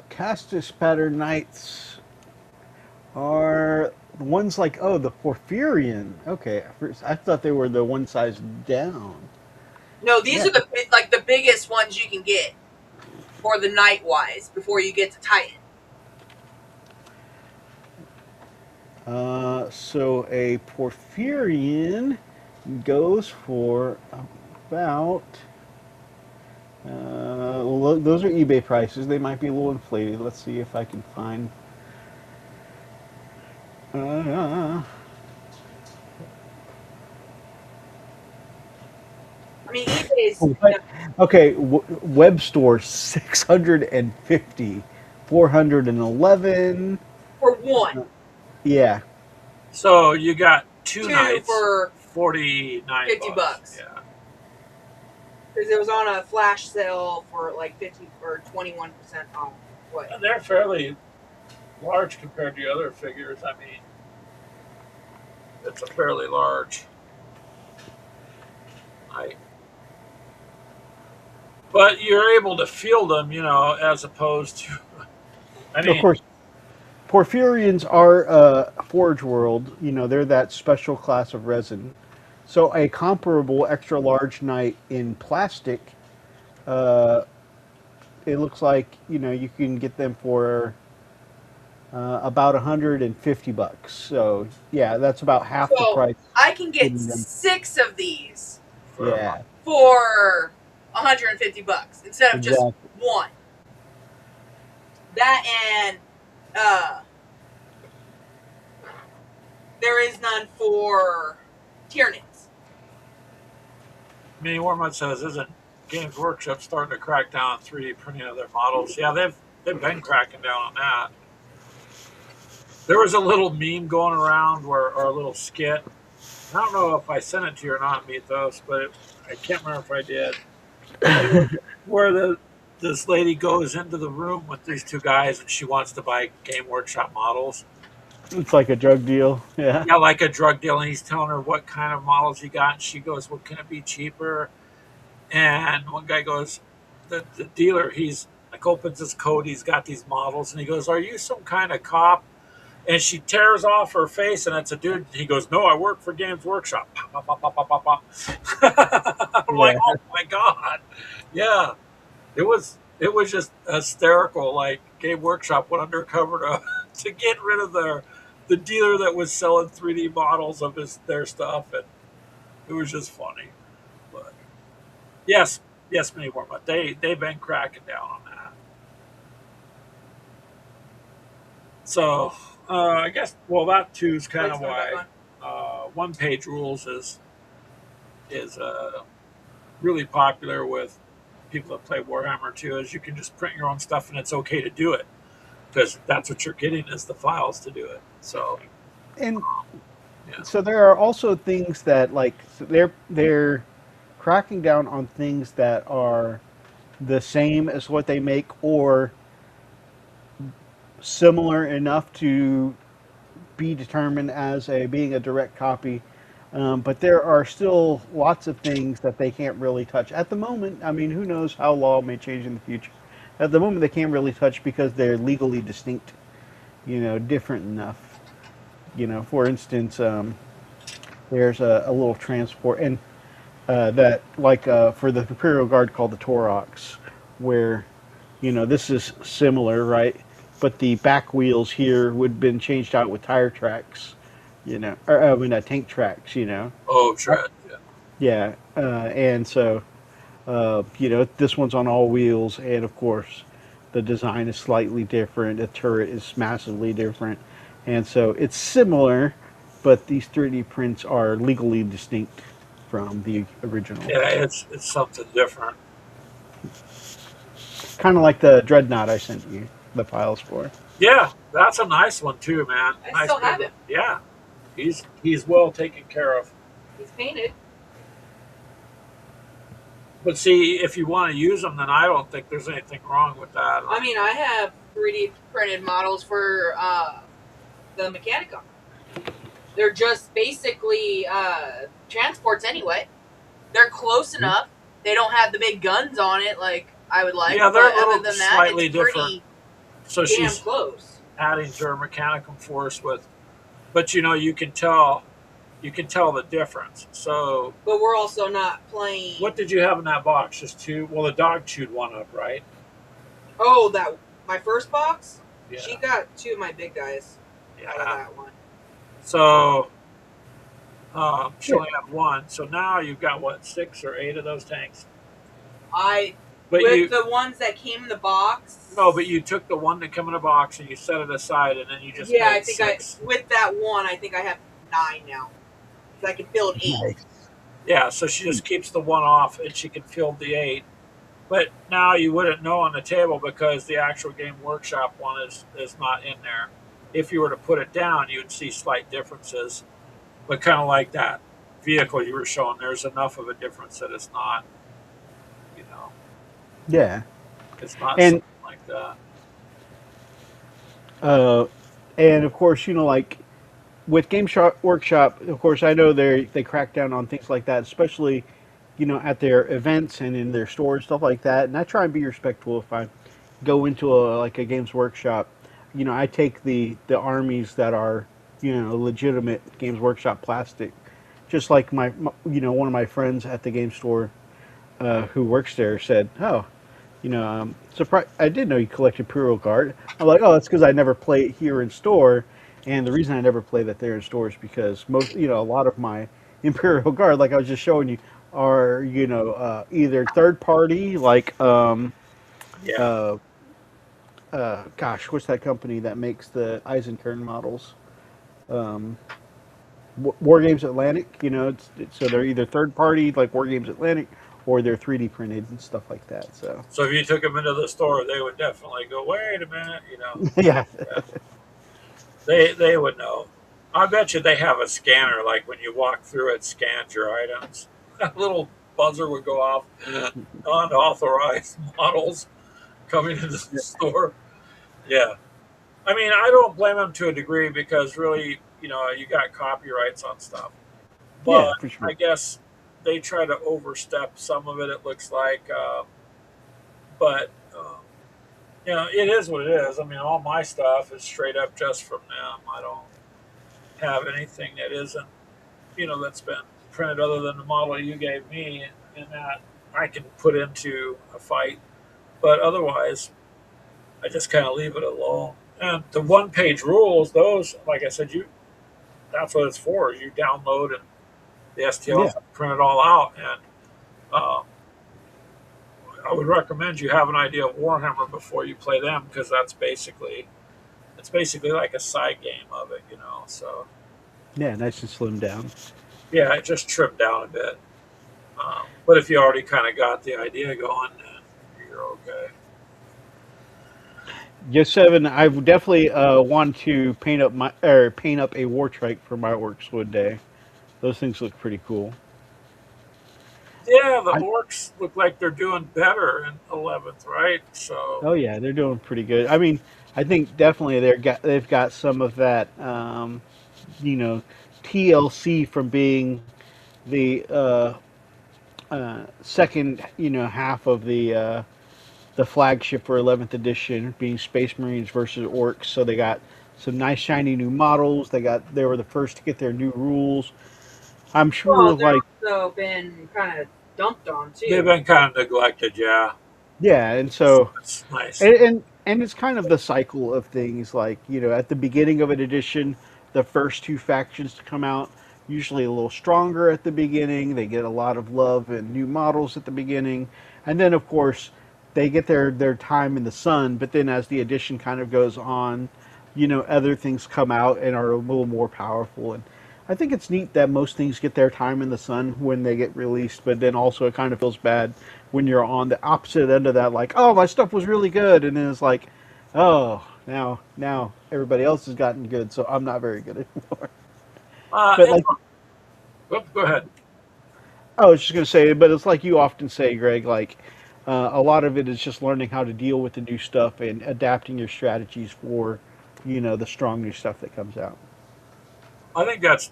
Castus pattern Knights are the ones like, oh, the Porphyrian. Okay, I thought they were the one size down. No, these are the biggest ones you can get for the Knight wise before you get to Titan. So a Porphyrian goes for about. Well, those are eBay prices. They might be a little inflated. Let's see if I can find. I mean, eBay's. Okay, web store 650, 411. For one. Yeah. So you got two Two nights for 49 $50. Yeah. Because it was on a flash sale for like 50 or 21% off. What? And they're fairly large compared to other figures. I mean, it's a fairly large height. But you're able to field them, as opposed to. I mean, Of course, Porphyrians are Forge World. They're that special class of resin. So a comparable extra large knight in plastic, it looks like you can get them for about $150. So yeah, that's about half the price. I can get Getting them. 6 of these Yeah, for $150 instead of just exactly. one. That and there is none for Tyranids. Mini Warmut says, isn't Games Workshop starting to crack down on 3D printing of their models? Yeah, they've been cracking down on that. There was a little meme going around or a little skit. I don't know if I sent it to you or not, Mythos, but I can't remember if I did. Where this lady goes into the room with these two guys and she wants to buy Game Workshop models. It's like a drug deal. Yeah. Yeah, like a drug deal, and he's telling her what kind of models he got, and she goes, well, can it be cheaper? And one guy goes, the dealer, he's like opens his coat, he's got these models, and he goes, are you some kind of cop? and she tears off her face, and it's a dude. He goes, "No, I work for Games Workshop." Pop, pop, pop, pop, pop, pop, pop. I'm like, Yeah. "Oh my god!" Yeah, it was just hysterical. Like Game Workshop went undercover to to get rid of the dealer that was selling 3D models of their stuff, and it was just funny. But yes, yes, many more, but they've been cracking down on that. So I guess that too is kind Lights of going back why on. one page rules is really popular with people that play Warhammer too. Is you can just print your own stuff and it's okay to do it because that's what you're getting is the files to do it. So And yeah, so there are also things that like so they're cracking down on things that are the same as what they make or similar enough to be determined as a being a direct copy. But there are still lots of things that they can't really touch at the moment. I mean, who knows how law may change in the future. At the moment, they can't really touch because they're legally distinct, different enough. For instance, there's a little transport, and that like for the Imperial Guard called the Torox, where this is similar, right? But the back wheels here would have been changed out with tire tracks, or I mean tank tracks, oh shred, yeah. yeah, and so this one's on all wheels, and of course, the design is slightly different. The turret is massively different, and so it's similar, but these 3D prints are legally distinct from the original. Yeah, it's something different. Kind of like the dreadnought I sent you the files for. Yeah, that's a nice one too, man. I Nice still have big- him. Yeah, he's well taken care of. He's painted. But see, if you want to use them, then I don't think there's anything wrong with that. I mean, I have 3D printed models for the Mechanicum. They're just basically transports anyway. They're close enough. They don't have the big guns on it like I would like. Yeah, they're but a little other than that, slightly it's different. pretty So damn she's close. adding to her Mechanicum force with, but you can tell the difference. So But we're also not playing. what did you have in that box? Just two? Well, the dog chewed one up, right? Oh, that my first box. Yeah. She got two of my big guys out of Yeah. that one. So she only had one. So now you've got what, 6 or 8 of those tanks? With But the ones that came in the box. no, but you took the one that came in a box and you set it aside, and then you just Yeah, made I think 6. with that one, I think I have 9 now. So I can build 8. Nice. Yeah, so she just keeps the one off, and she can field the 8. But now you wouldn't know on the table because the actual Game Workshop one is not in there. If you were to put it down, you would see slight differences. But kind of like that vehicle you were showing, there's enough of a difference that it's not, you know, Yeah, it's not and something like that. uh, and of course, like with Workshop, of course, I know they crack down on things like that, especially at their events and in their stores, stuff like that. And I try and be respectful if I go into like a Games Workshop. I take the armies that are legitimate Games Workshop plastic, just like one of my friends at the game store who works there said, "Oh, surprise! I didn't know you collected Imperial Guard." I'm like, "Oh, that's because I never play it here in store." And the reason I never play that there in store is because a lot of my Imperial Guard, like I was just showing you, are either third party, like Yeah. uh, gosh, what's that company that makes the Eisenkern models? Um, War Games Atlantic. So they're either third party, like War Games Atlantic, or they're 3D printed and stuff like that. So So if you took them into the store, they would definitely go, "Wait a minute," yeah, Yeah. They would know. I bet you they have a scanner, like when you walk through it, scans your items. That little buzzer would go off. Unauthorized models coming into the store. Yeah. I mean, I don't blame them to a degree because really, you got copyrights on stuff. yeah, But for sure. I guess they try to overstep some of it, it looks like. But it is what it is. I mean, all my stuff is straight up just from them. I don't have anything that isn't, that's been printed other than the model you gave me, and that I can put into a fight. But otherwise, I just kind of leave it alone. And the one-page rules, those, like I said, that's what it's for. You download and the Yeah. STLs print it all out, and uh, I would recommend you have an idea of Warhammer before you play them because it's basically like a side game of it. So Yeah, nice and slimmed down. yeah, it just trimmed down a bit. But if you already kind of got the idea going, then you're okay. Yes, Seven. I would definitely want to paint up a war trike for my orcs one day. Those things look pretty cool. Yeah, the I orcs look like they're doing better in 11th, right? So Oh yeah, they're doing pretty good. I mean, I think definitely they've got some of that you know TLC from being the second half of the flagship for 11th edition, being Space Marines versus Orcs. So they got some nice shiny new models. They were the first to get their new rules. I'm sure, Well, they're like, also been kind of dumped on they've too. been kind of neglected, yeah. yeah, and So so it's nice. and it's kind of the cycle of things. Like, at the beginning of an edition, the first two factions to come out usually a little stronger at the beginning. They get a lot of love and new models at the beginning, and then of course they get their time in the sun. But then as the edition kind of goes on, other things come out and are a little more powerful. And I think it's neat that most things get their time in the sun when they get released, but then also it kind of feels bad when you're on the opposite end of that, like, oh, my stuff was really good, and then it's like, oh, now everybody else has gotten good, so I'm not very good anymore. But It's, like go ahead. I was just gonna say, but it's like you often say, Greg, like a lot of it is just learning how to deal with the new stuff and adapting your strategies for, the strong new stuff that comes out. I think that's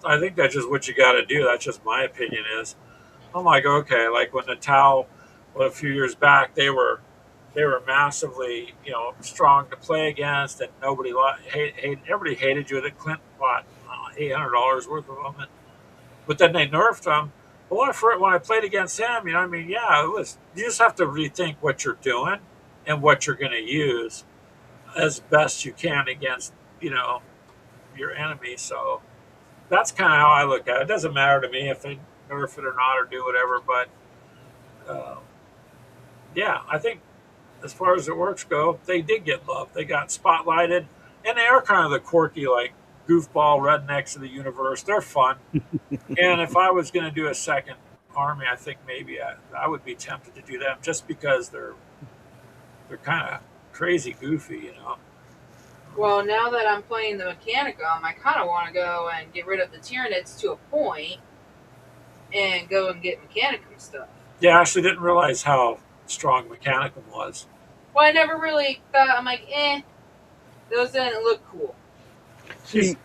just what you got to do. That's just my opinion. Is I'm like, okay, like when the Tau, well, a few years back, they were massively, strong to play against, and everybody hated you. That Clinton bought $800 worth of them, but then they nerfed them. But when I played against him, I mean, yeah, it was. You just have to rethink what you're doing and what you're going to use as best you can against, you know, your enemy. So that's kind of how I look at it. It doesn't matter to me if they nerf it or not or do whatever, but uh, yeah, I think as far as the works go, they did get love. They got spotlighted, and they are kind of the quirky, like goofball rednecks of the universe. They're fun, and if I was going to do a second army, I think maybe I would be tempted to do them just because they're kind of crazy goofy. Well, now that I'm playing the Mechanicum, I kind of want to go and get rid of the Tyranids to a point and go and get Mechanicum stuff. Yeah, I actually didn't realize how strong Mechanicum was. Well, I never really thought, I'm like, those didn't look cool. See,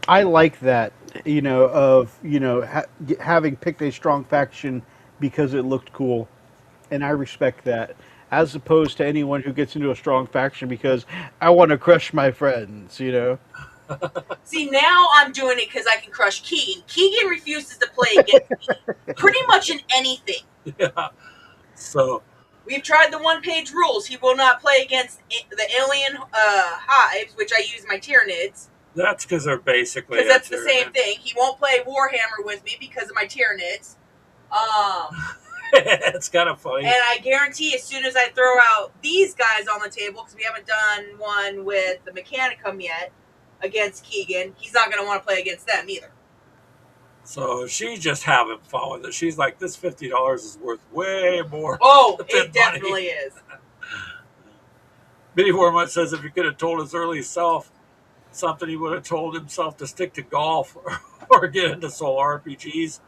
I like that, of having picked a strong faction because it looked cool, and I respect that. As opposed to anyone who gets into a strong faction because I want to crush my friends. See, now I'm doing it because I can crush Keegan. Keegan refuses to play against me pretty much in anything. Yeah. So We've tried the one-page rules. He will not play against the alien hives, which I use my Tyranids. that's because they're basically Because that's the same thing. He won't play Warhammer with me because of my Tyranids. It's kind of funny. And I guarantee as soon as I throw out these guys on the table, because we haven't done one with the Mechanicum yet against Keegan, he's not going to want to play against them either. So she's just having fun with it. She's like, this $50 is worth way more. Oh, than it definitely is. Minnie Warmutt says if he could have told his early self something, he would have told himself to stick to golf or get into solo RPGs.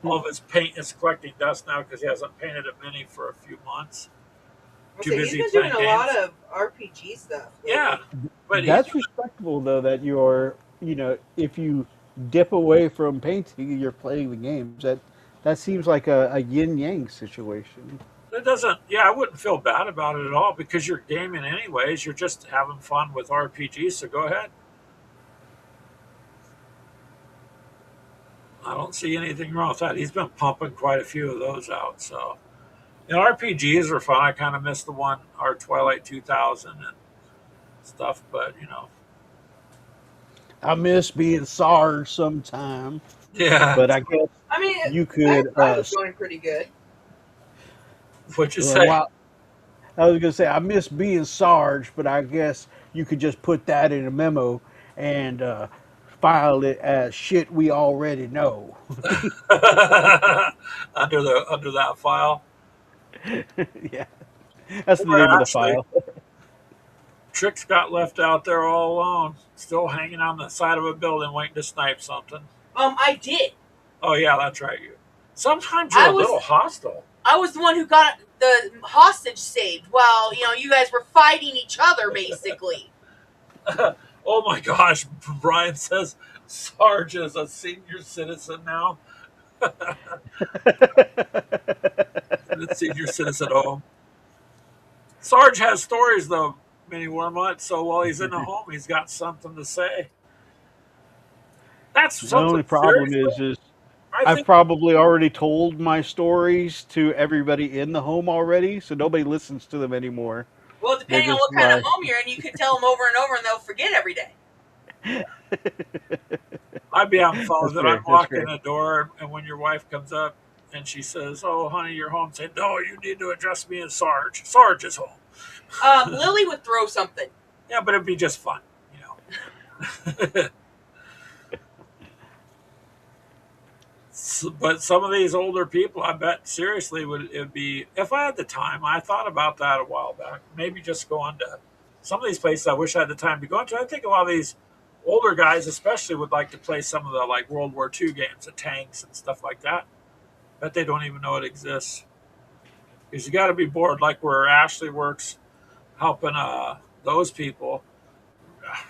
All of his paint is collecting dust now because he hasn't painted a mini for a few months. Too So busy he's been doing playing a lot games. of RPG stuff. Yeah, but That's respectable, though, that you're, if you dip away from painting, you're playing the games. That seems like a yin yang situation. It doesn't. Yeah, I wouldn't feel bad about it at all because you're gaming anyways. You're just having fun with RPGs. So go ahead. I don't see anything wrong with that. He's been pumping quite a few of those out. So, RPGs are fun. I kind of missed the one, our Twilight 2000 and stuff, but I miss being Sarge sometime, yeah. but I guess I mean, you I, could. I was going pretty good. What'd you say? Well, I was gonna say I miss being Sarge, but I guess you could just put that in a memo and file it as shit we already know. Under that file. Yeah, that's the Or name of the actually, file. Trix got left out there all alone, still hanging on the side of a building waiting to snipe something. I did. Oh yeah, that's right. You. Sometimes you're I a was little hostile. I was the one who got the hostage saved while you guys were fighting each other, basically. Oh my gosh, Brian says Sarge is a senior citizen now. A senior citizen home. Sarge has stories though, Mini Wormut. So while he's in the home, he's got something to say. That's The something only problem seriously. is I I've think. probably already told my stories to everybody in the home already, so nobody listens to them anymore. Well, They're depending on just what kind of like, home you're in, you could tell them over and over, and they'll forget every day. I'd be having fun that's with it. I'm fair. That's walking fair. the door, and when your wife comes up and she says, "Oh, honey, you're home," say, "No, you need to address me as Sarge. Sarge is home." Lily would throw something. Yeah, but it'd be just fun, you know. But some of these older people, I bet seriously would it be if I had the time. I thought about that a while back. Maybe just going to some of these places. I wish I had the time to go into. I think a lot of these older guys, especially, would like to play some of the like World War II games, the tanks and stuff like that. Bet they don't even know it exists because you got to be bored. Like where Ashley works, helping those people.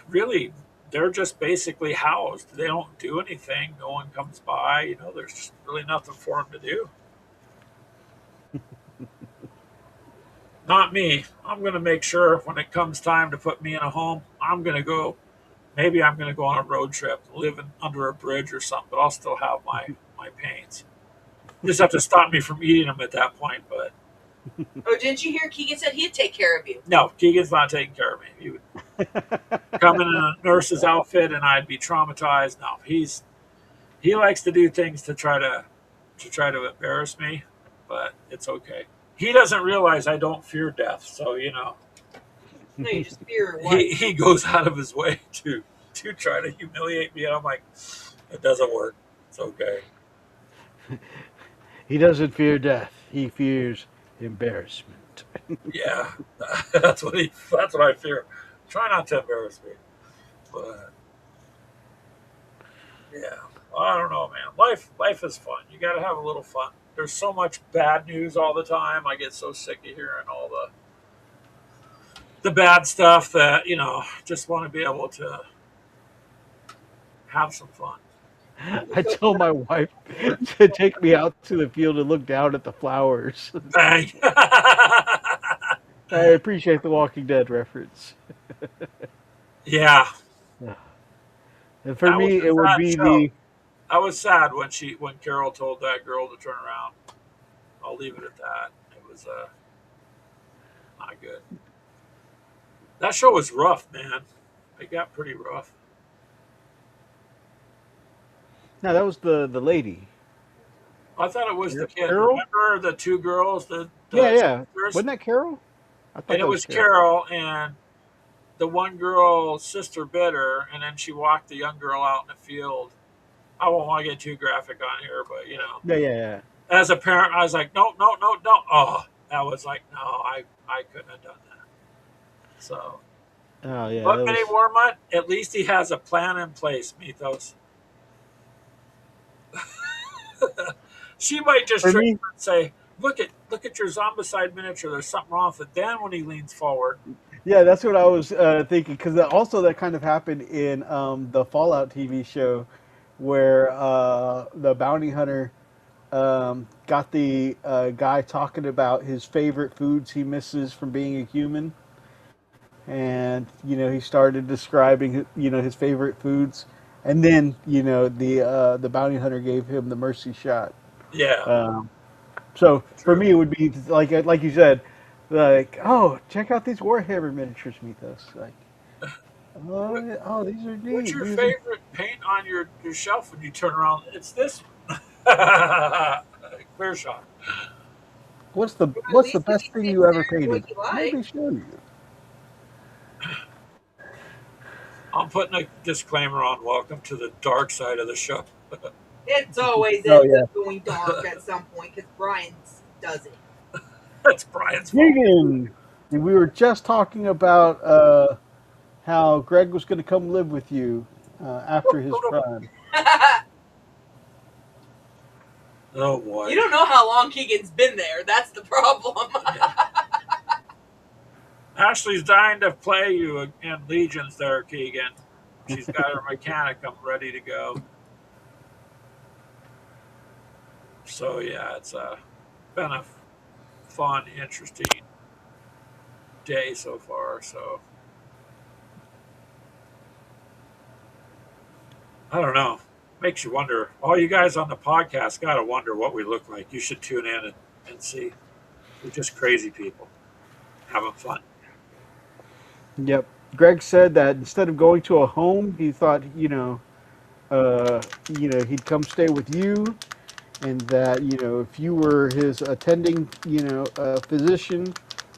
Really, they're just basically housed. They don't do anything. No one comes by. There's just really nothing for them to do. Not me. I'm going to make sure when it comes time to put me in a home, I'm going to go. Maybe I'm going to go on a road trip, living under a bridge or something, but I'll still have my paints. You just have to stop me from eating them at that point. But Oh, didn't you hear Keegan said he'd take care of you? no, Keegan's not taking care of me. He would come in a nurse's outfit, and I'd be traumatized. No, he likes to do things to try to embarrass me, but it's okay. He doesn't realize I don't fear death, so No, you just fear what? he goes out of his way to try to humiliate me, and I'm like, it doesn't work. It's okay. He doesn't fear death. He fears embarrassment. Yeah, that's what I fear. Try not to embarrass me, but yeah, I don't know, man. Life is fun. You got to have a little fun. There's so much bad news all the time. I get so sick of hearing all the bad stuff that just want to be able to have some fun. I tell my wife to take me out to the field and look down at the flowers. Bang. I appreciate the Walking Dead reference. Yeah, And for that was me, a it would sad be show. the I was sad when Carol told that girl to turn around. I'll leave it at that. It was not good. That show was rough, man. It got pretty rough. no, that was the lady. I thought it was the kid. Carol? Remember the two girls, the Yeah, yeah. sisters? Wasn't that Carol? I thought And it that was was Carol. Carol, and the one girl's sister bit her, and then she walked the young girl out in the field. I won't want to get too graphic on here, but Yeah, yeah, yeah. as a parent, I was like, no, no, no, no. Oh, that was like, no, I couldn't have done that. So, Oh, yeah. but That Mini was Warmut, at least he has a plan in place, Mythos. She might just for trick me. him and say, look at your zombicide miniature. There's something wrong with it. Then when he leans forward, Yeah, that's what I was thinking because also that kind of happened in the Fallout TV show, where the bounty hunter got the guy talking about his favorite foods he misses from being a human, and he started describing his favorite foods, and then the bounty hunter gave him the mercy shot. Yeah, Um, so for true. me, it would be like you said, like, oh, check out these Warhammer miniatures, Mythos. Like, What, oh, these are what's neat. your These are favorite paint on your shelf when you turn around? It's this one. Clear shot. At what's the least if you best thing can you ever share what painted? you Let like. me show you. I'm putting a disclaimer on. Welcome to the dark side of the show. It's always Oh ends yeah, up going dark at some point because Brian does it. That's Brian's fault. Keegan. We were just talking about how Greg was going to come live with you after his prime. Oh You boy. don't know how long Keegan's been there. That's the problem. Yeah. Ashley's dying to play you in Legions there, Keegan. She's got her mechanic. I'm ready to go. So yeah, it's been a fun, interesting day so far. So I don't know. Makes you wonder. All you guys on the podcast got to wonder what we look like. You should tune in and see. We're just crazy people having fun. Yep. Greg said that instead of going to a home, he thought, he'd come stay with you, and that, if you were his attending, physician,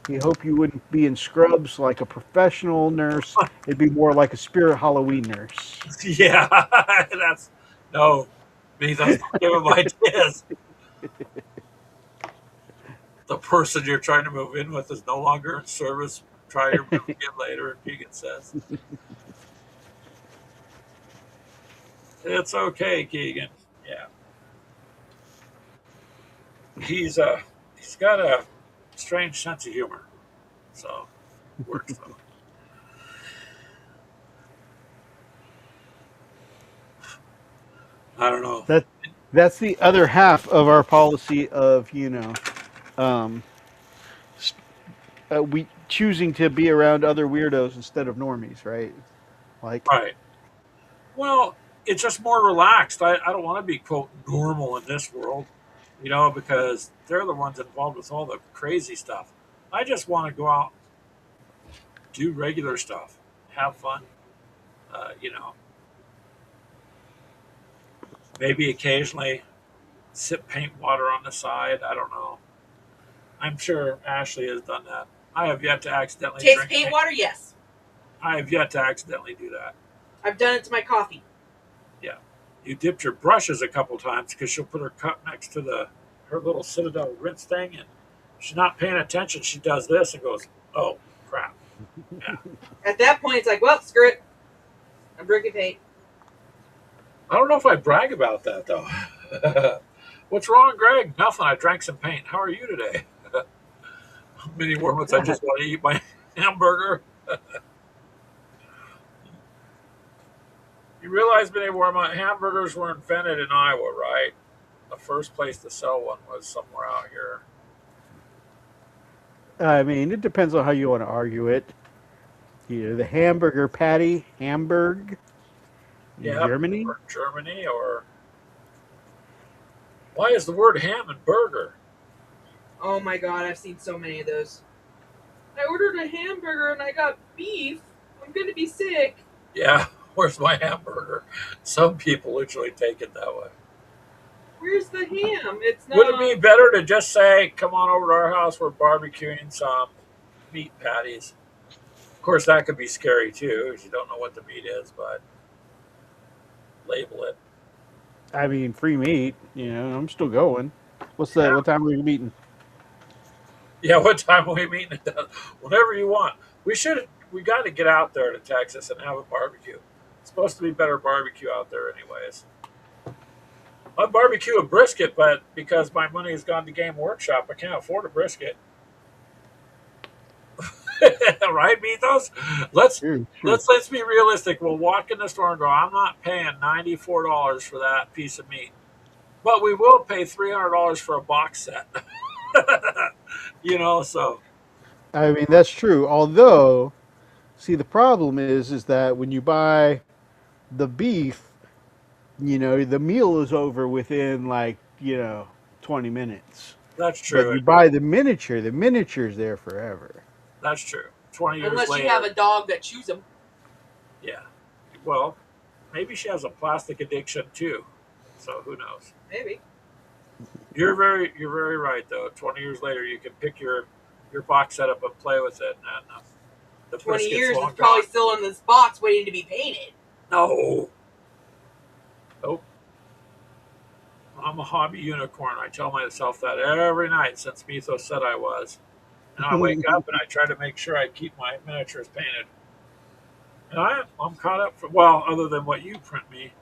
he hoped you wouldn't be in scrubs like a professional nurse. It'd be more like a spirit Halloween nurse. Yeah, that's no. Me, that's not give him ideas. The person you're trying to move in with is no longer in service. Try your move again later, Keegan says. It's okay, Keegan. Yeah. He's got a strange sense of humor. So works though. I don't know. That that's the other half of our policy of um, we choosing to be around other weirdos instead of normies, right? Like, Right. Well, it's just more relaxed. I don't want to be quote normal in this world, because they're the ones involved with all the crazy stuff. I just want to go out, do regular stuff, have fun. Uh, you know, maybe occasionally sip paint water on the side. I don't know. I'm sure Ashley has done that. I have yet to accidentally Taste drink paint paint. water? Yes. I have yet to accidentally do that. I've done it to my coffee. Yeah. You dipped your brushes a couple times because she'll put her cup next to her little Citadel rinse thing, and she's not paying attention. She does this and goes, "Oh crap!" Yeah. At that point, it's like, well, screw it. I'm drinking paint. I don't know if I brag about that though. What's wrong, Greg? Nothing. I drank some paint. How are you today? Many moments I just want to eat my hamburger. You realize, many where my hamburgers were invented in Iowa, right? The first place to sell one was somewhere out here. I mean, it depends on how you want to argue it. The hamburger patty, Hamburg, Yeah, Germany. or Germany, or why is the word ham and burger? Oh my god, I've seen so many of those. I ordered a hamburger and I got beef. I'm gonna be sick. Yeah, where's my hamburger? Some people literally take it that way. Where's the ham? It's Would it not. be better to just say, "Come on over to our house. We're barbecuing some meat patties"? Of course, that could be scary too, if you don't know what the meat is, but label it. I mean, free meat. I'm still going. What's that? Yeah, What time are we meeting? yeah. What time are we meeting? Whenever you want. We got to get out there to Texas and have a barbecue. It's supposed to be better barbecue out there, anyways. I barbecue a brisket, but because my money has gone to Game Workshop, I can't afford a brisket. Right, Mythos? Let's Sure. let's be realistic. We'll walk in the store and go, I'm not paying $94 for that piece of meat. but we will pay $300 for a box set. So I mean, that's true. Although, see, the problem is that when you buy the beef, the meal is over within like 20 minutes. that's But true. you buy the miniature's there forever. That's true. 20 years Unless you have later, a dog that chews them. yeah. Well, maybe she has a plastic addiction too. So who knows? Maybe. You're very right though. 20 years later, you can pick your box set up and play with it, and the 20 brisket's years, long it's probably gone. still in this box waiting to be painted. No, nope. I'm a hobby unicorn. I tell myself that every night since Methos said I was. And I wake up and I try to make sure I keep my miniatures painted. And I'm caught up for, well, other than what you print me.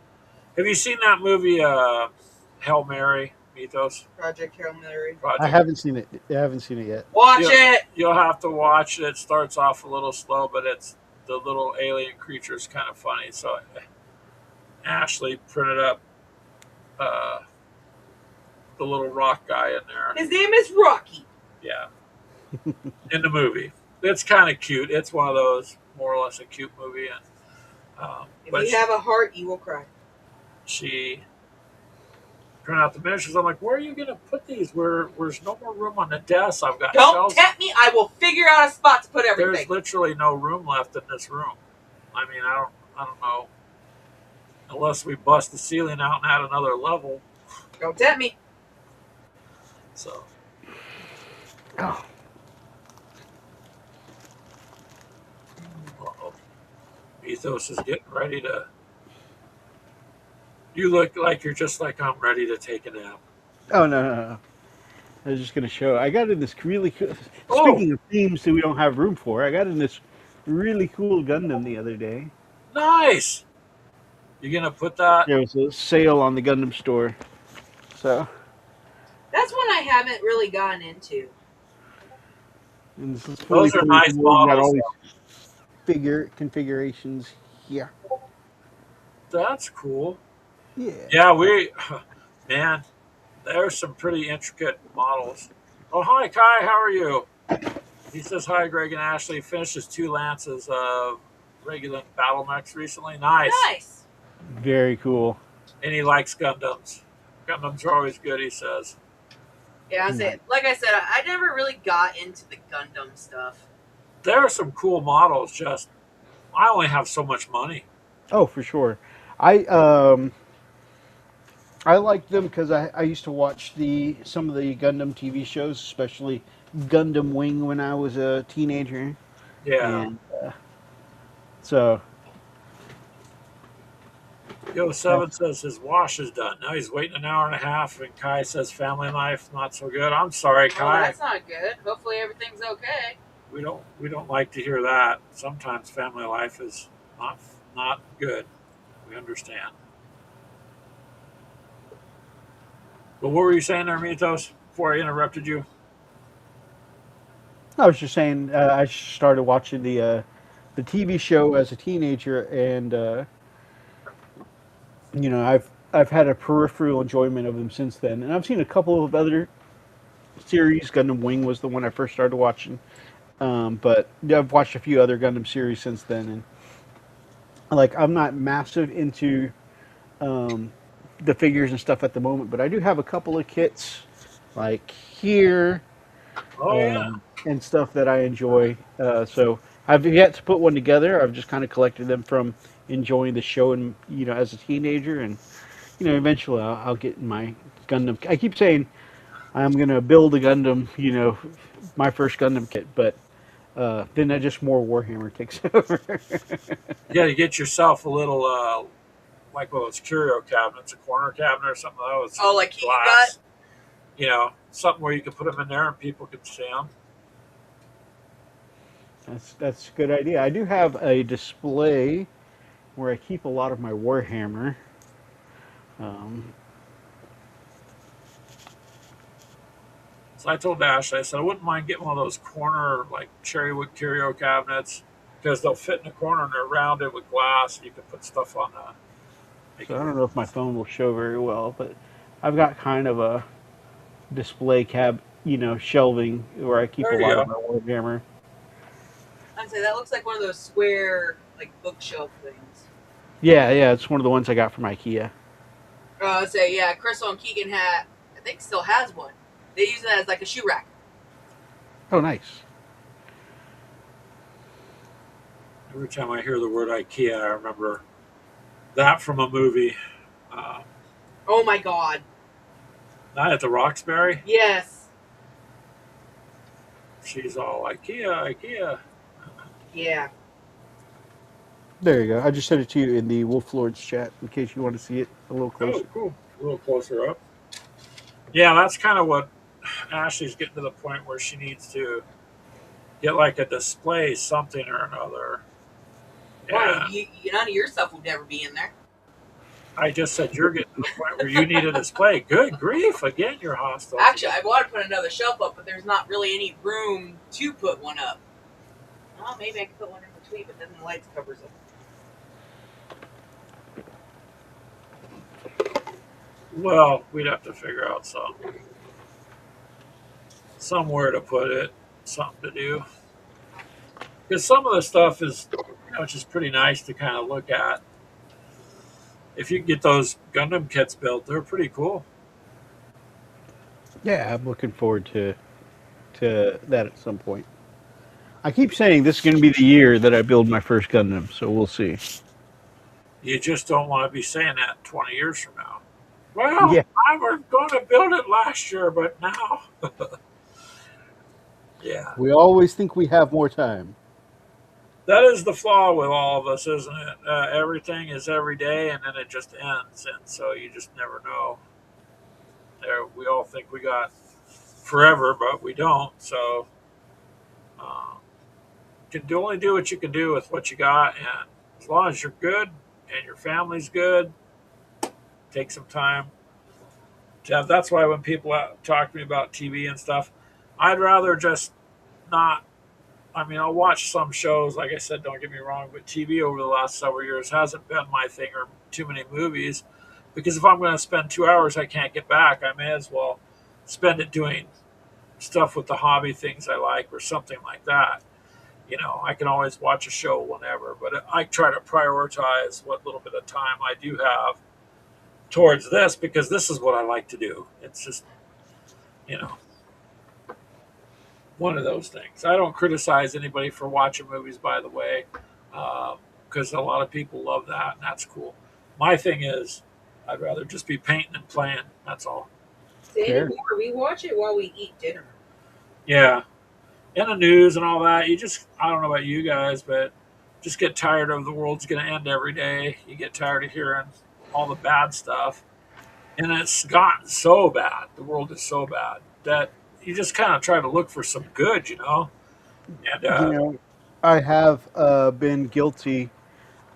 Have you seen that movie, Hail Mary, Methos Project Hail Mary. I Project? haven't seen it. I haven't seen it yet. Watch You'll, it! you'll have to watch it. It starts off a little slow, but it's the little alien creature's kind of funny. So Ashley printed up uh, the little rock guy in there. His name is Rocky. Yeah, in the movie. It's kind of cute. It's one of those more or less a cute movie, and If you have a heart, you will cry. she printed out the miniatures. I'm like, where are you going to put these? There's no more room on the desk. I've got Don't shelves. tempt me. I will figure out a spot to put everything. There's literally no room left in this room. I mean, I don't know, unless we bust the ceiling out and add another level. Don't tempt me. So. Oh. Uh-oh. Ethos is getting ready to. You look like you're just like I'm ready to take a nap. Oh no. I was just gonna show. I got in this really cool. Oh, Speaking of themes that we don't have room for, I got in this really cool Gundam the other day. nice! You gonna put that? There was a sale on the Gundam store, so That's one I haven't really gotten into. and this is fully Those are nice convertible. Got all models. these figure configurations here. That's cool. Yeah. Yeah, man, there's some pretty intricate models. Oh, hi, Kai. How are you? He says hi, Greg and Ashley. Finished his 2 lances of regular battle mechs recently. Nice. Nice. Very cool. And he likes Gundams. Gundams are always good, he says. Yeah, like I said, I never really got into the Gundam stuff. There are some cool models, just I only have so much money. Oh, for sure. I like them because I used to watch some of the Gundam TV shows, especially Gundam Wing when I was a teenager, Yeah. and so Yo7 says his wash is done. Now he's waiting an hour and a half, and Kai says family life not so good. I'm sorry, Oh, Kai. that's not good. Hopefully everything's okay. We don't like to hear that. Sometimes family life is not good. We understand. But what were you saying there, Mythos, before I interrupted you? I was just saying I started watching the TV show as a teenager, and I've had a peripheral enjoyment of them since then, and I've seen a couple of other series. Gundam Wing was the one I first started watching, but I've watched a few other Gundam series since then, and like I'm not massive into the figures and stuff at the moment, but I do have a couple of kits like here Oh yeah. and stuff that I enjoy. So I've yet to put one together. I've just kind of collected them from enjoying the show and as a teenager, and eventually I'll get my Gundam. I keep saying I'm gonna build a Gundam, my first Gundam kit, but then that just more Warhammer takes over. You got to get yourself a little like one of those curio cabinets, a corner cabinet or something like that. Oh, like you glass. Something where you can put them in there and people can see them. That's a good idea. I do have a display where I keep a lot of my Warhammer. So I told Ashley, I said I wouldn't mind getting one of those corner like cherrywood curio cabinets because they'll fit in the corner and they're rounded with glass. And you can put stuff on that. So I don't know if my phone will show very well, but I've got kind of a display shelving where I keep a There you lot of go. my Warhammer. I'd say that looks like one of those square like bookshelf things. Yeah, yeah, it's one of the ones I got from IKEA. I'd say yeah, Crystal and Keegan had I think still has one. They use it as like a shoe rack. Oh, nice. Every time I hear the word IKEA, I remember that from a movie. Uh, Oh my god. Night at the Roxbury. Yes. She's all IKEA, IKEA. Yeah. There you go. I just sent it to you in the Wolf Lords chat in case you want to see it a little Oh, closer. cool. A little closer up. Yeah, that's kind of what Ashley's getting to the point where she needs to get like a display, something or another. Why? And None of your stuff would never be in there. I just said you're getting to the point where you need a display. Good grief! Again, you're hostile. Actually, I want to put another shelf up, but there's not really any room to put one up. Well, maybe I can put one in between, but then the lights covers it. Well, we'd have to figure out somewhere to put it, something to do. Because some of the stuff is, just pretty nice to kind of look at. If you can get those Gundam kits built, they're pretty cool. Yeah, I'm looking forward to that at some point. I keep saying this is going to be the year that I build my first Gundam, so we'll see. You just don't want to be saying that 20 years from now. Well, Yeah, I was going to build it last year, but now. Yeah. we always think we have more time. That is the flaw with all of us, isn't it? Everything is every day, and then it just ends, and so you just never know. We all think we got forever, but we don't. So uh, you can only do what you can do with what you got, and as long as you're good and your family's good, take some time. That's why when people talk to me about TV and stuff, I'd rather just not. I mean, I'll watch some shows, like I said, don't get me wrong, but TV over the last several years hasn't been my thing, or too many movies, because if I'm going to spend 2 hours I can't get back, I may as well spend it doing stuff with the hobby things I like or something like that. I can always watch a show whenever, but I try to prioritize what little bit of time I do have towards this, because this is what I like to do. It's just, you know, one of those things. I don't criticize anybody for watching movies, by the way, because a lot of people love that, and that's cool. My thing is, I'd rather just be painting and playing. That's all. See, Fair. anymore, we watch it while we eat dinner. Yeah. In the news and all that, I don't know about you guys, but just get tired of the world's going to end every day. You get tired of hearing all the bad stuff. And it's gotten so bad. The world is so bad that you just kind of try to look for some good. And You know, I have been guilty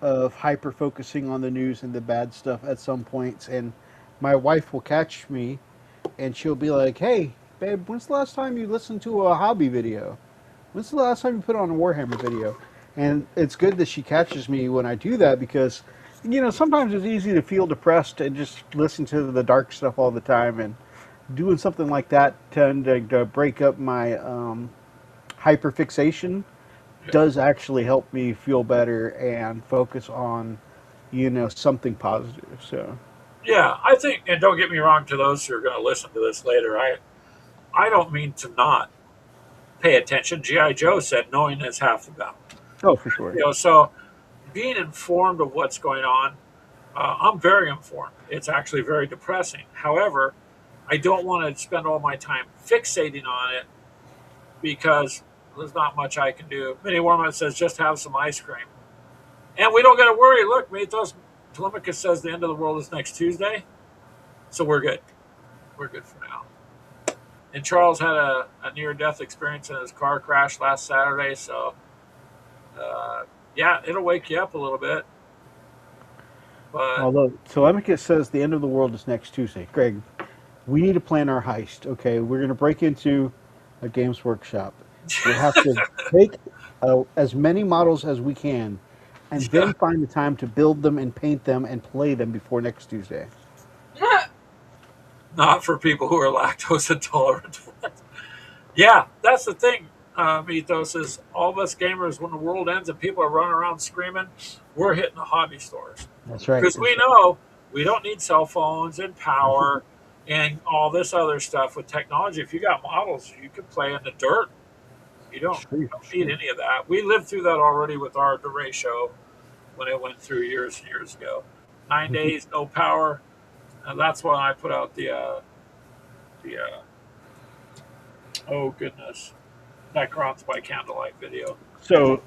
of hyper focusing on the news and the bad stuff at some points, and my wife will catch me, and she'll be like, "Hey, babe, when's the last time you listened to a hobby video? When's the last time you put on a Warhammer video?" And it's good that she catches me when I do that because, sometimes it's easy to feel depressed and just listen to the dark stuff all the time, and doing something like that tend to break up my hyperfixation does actually help me feel better and focus on, something positive. So, yeah, I think, and don't get me wrong, to those who are going to listen to this later, I don't mean to not pay attention. G.I. Joe said knowing is half the battle. oh, for sure. So being informed of what's going on, I'm very informed. It's actually very depressing. However, I don't want to spend all my time fixating on it because there's not much I can do. Minnie Warman says just have some ice cream. And we don't got to worry. Look, Mythos Telemachus says the end of the world is next Tuesday. So we're good. We're good for now. And Charles had a near-death experience in his car crash last Saturday. So, yeah, it'll wake you up a little bit. But Although Telemachus says the end of the world is next Tuesday. Greg, we need to plan our heist. Okay, we're going to break into a Games Workshop. We have to take as many models as we can, and then find the time to build them and paint them and play them before next Tuesday. not for people who are lactose intolerant. Yeah, that's the thing, Mythos, is all of us gamers, when the world ends and people are running around screaming, we're hitting the hobby stores. That's right. Because we know we don't need cell phones and power and all this other stuff with technology. If you got models, you can play in the dirt. You don't need any of that. We lived through that already with the ratio when it went through years and years ago. 9 days, no power. And that's why I put out the oh goodness, Necrons by Candlelight video. So,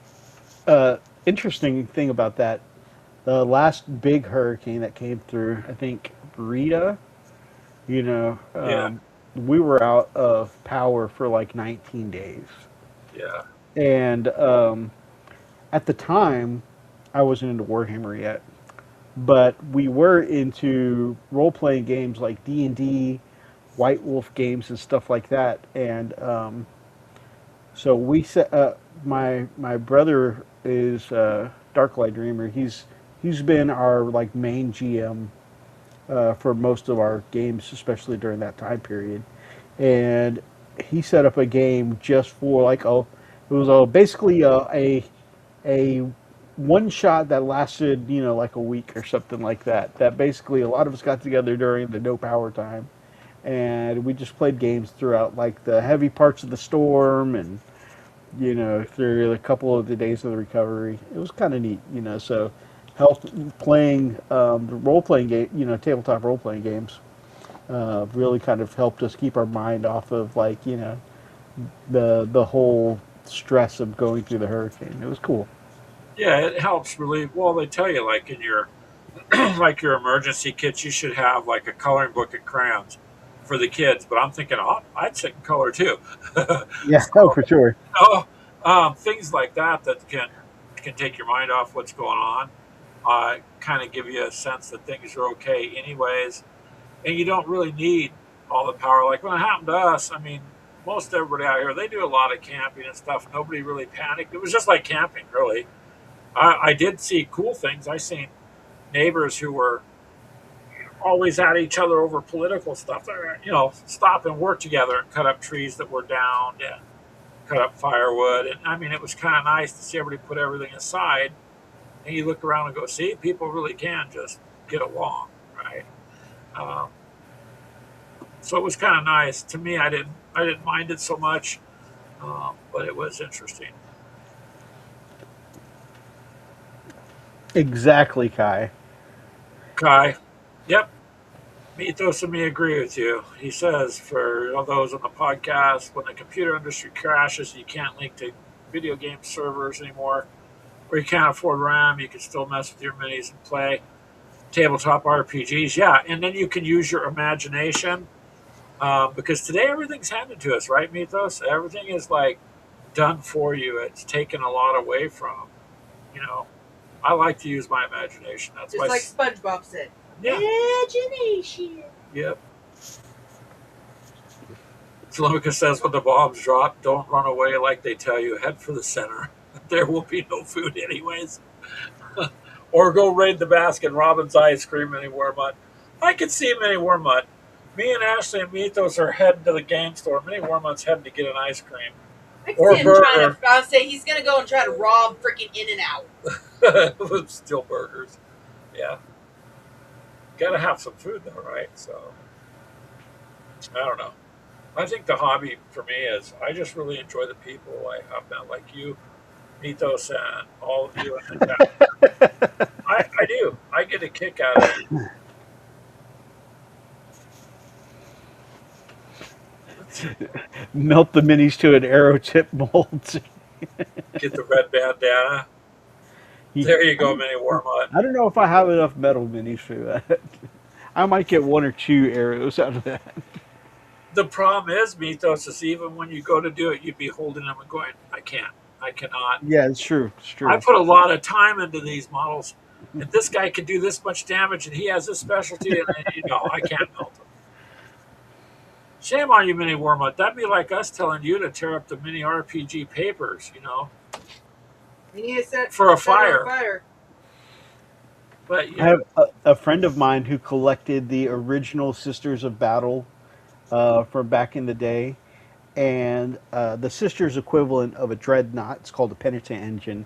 interesting thing about that, the last big hurricane that came through, I think Rita, you know, Yeah, we were out of power for like 19 days. yeah, And at the time, I wasn't into Warhammer yet, but we were into role playing games like D&D, White Wolf games, and stuff like that. And so we set. My brother is Darklight Dreamer. He's been our like main GM for most of our games, especially during that time period. And he set up a game just for like it was basically a one shot that lasted like a week or something like that. That basically a lot of us got together during the no power time, and we just played games throughout like the heavy parts of the storm and through a couple of the days of the recovery. It was kind of neat, So helped playing the role playing game, tabletop role playing games. Really kind of helped us keep our mind off of like the whole stress of going through the hurricane. It was cool. yeah. It helps relieve. Well, they tell you like in your like your emergency kits, you should have like a coloring book and crayons for the kids. But I'm thinking, oh, I'd sit in color too. Yeah, So, oh for sure. things like that that can take your mind off what's going on. Kind of give you a sense that things are okay, anyways, and you don't really need all the power. Like when it happened to us, I mean, most everybody out here they do a lot of camping and stuff. Nobody really panicked. It was just like camping, really. I did see cool things. I seen neighbors who were always at each other over political stuff. Stop and work together and cut up trees that were down and cut up firewood. And I mean, it was kind of nice to see everybody put everything aside. And you look around and go, see, people really can just get along, right? Um, so it was kind of nice to me. I didn't mind it so much, but it was interesting. Exactly, Kai. Kai, yep, Mythos and me agree with you. He says for all those on the podcast, when the computer industry crashes, you can't link to video game servers anymore, or you can't afford RAM, you can still mess with your minis and play tabletop RPGs. Yeah, and then you can use your imagination because today everything's handed to us, right, Mythos? Everything is like done for you. It's taken a lot away from. You know, I like to use my imagination. That's Just why. like SpongeBob said. Yeah. Imagination. Yep. Telemachus says when the bombs drop, don't run away like they tell you. Head for the center. There will be no food anyways. Or go raid the Baskin Robbins ice cream anywhere, but I can see Mini Wormut. Me and Ashley and Mythos are heading to the game store. Mini Wormut's heading to get an ice cream. I Or can see him trying burger. to. I'll say he's gonna go and try to rob freaking In and Out. Still burgers. Yeah. Gotta have some food though, right? So I don't know. I think the hobby for me is I just really enjoy the people I have met, like you, Mythos, and all of you in the chat. I do. I get a kick out of it. Melt the minis to an arrow tip mold. Get the red bandana. There you go, Mini Wormut. I don't know if I have enough metal minis for that. I might get one or two arrows out of that. The problem is, Mythos, is even when you go to do it, you'd be holding them and going, I can't. I cannot. Yeah, it's true. It's true. I put a lot of time into these models. And this guy can do this much damage, and he has this specialty, and I can't melt him. Shame on you, Mini Wormut. That'd be like us telling you to tear up the mini RPG papers, We need to set for a set it fire. on fire. But you I know, have a friend of mine who collected the original Sisters of Battle from back in the day, and the Sisters equivalent of a dreadnought. It's called a penitent engine.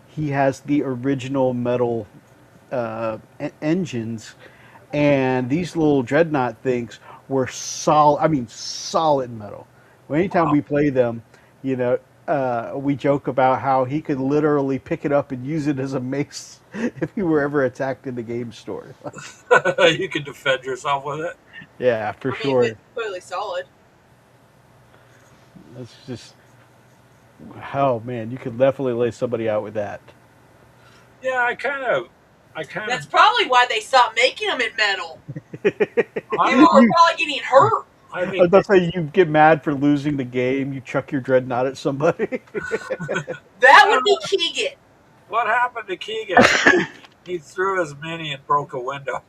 He has the original metal engines, and these little dreadnought things were solid. I mean, solid metal. Well, anytime wow. we play them, you know, we joke about how he could literally pick it up and use it as a mace if he were ever attacked in the game store. You can defend yourself with it. Yeah, for I mean, if sure. it's completely solid. That's just, oh man, you could definitely lay somebody out with that. Yeah, I kind of, That's probably why they stopped making them in metal. People I, were You, probably getting hurt. I I was think about to say, you get mad for losing the game, you chuck your dreadnought at somebody. That I would don't be know Keegan. what happened to Keegan. He threw his mini and broke a window.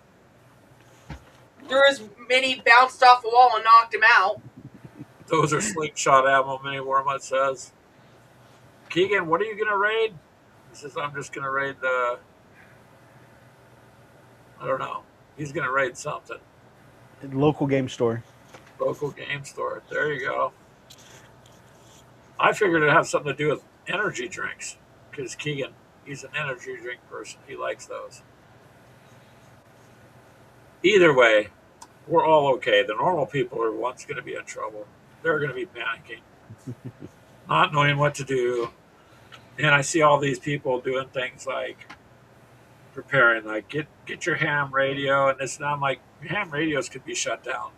Threw his mini, bounced off the wall, and knocked him out. Those are slingshot ammo, Mini Wormut says. Keegan, what are you going to raid? He says, I'm just going to raid the, I don't know. He's going to raid something. Local game store. Local game store. There you go. I figured it'd have something to do with energy drinks because Keegan, he's an energy drink person. He likes those. Either way, we're all okay. The normal people are once going to be in trouble. They're going to be panicking, not knowing what to do. And I see all these people doing things like preparing, like get your ham radio, and this. And I'm like, your ham radios could be shut down.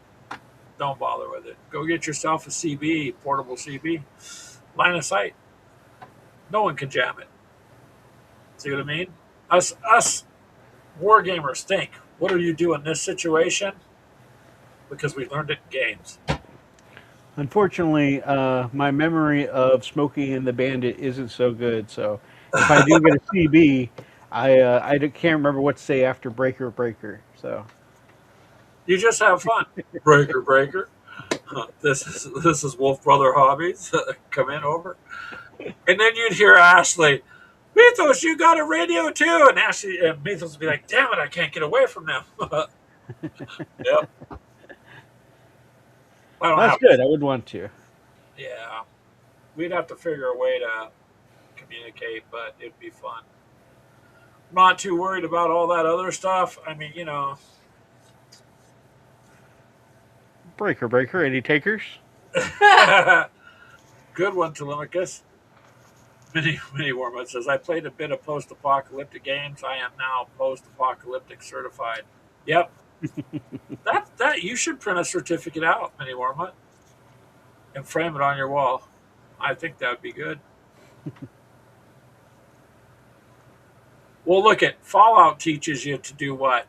Don't bother with it. Go get yourself a CB, portable CB, line of sight. No one can jam it. See what I mean? Us war gamers think. What do you do in this situation? Because we learned it in games. Unfortunately, my memory of Smokey and the Bandit isn't so good. So if I do get a CB, can't remember what to say after Breaker Breaker. So You just have fun. Breaker, breaker. This is Wolf Brother Hobbies. Come in over, and then you'd hear Ashley, Mythos, you got a radio too, and Ashley and Mythos would be like, "Damn it, I can't get away from them." Yep. I don't that's have. good. I would want to. Yeah, we'd have to figure a way to communicate, but it'd be fun. I'm not too worried about all that other stuff. I mean, Breaker Breaker. Any takers? good one, Telemachus. Mini Wormwood says, I played a bit of post-apocalyptic games. I am now post-apocalyptic certified. Yep. That you should print a certificate out, Mini Wormwood, and frame it on your wall. I think that would be good. Well, look at Fallout teaches you to do what?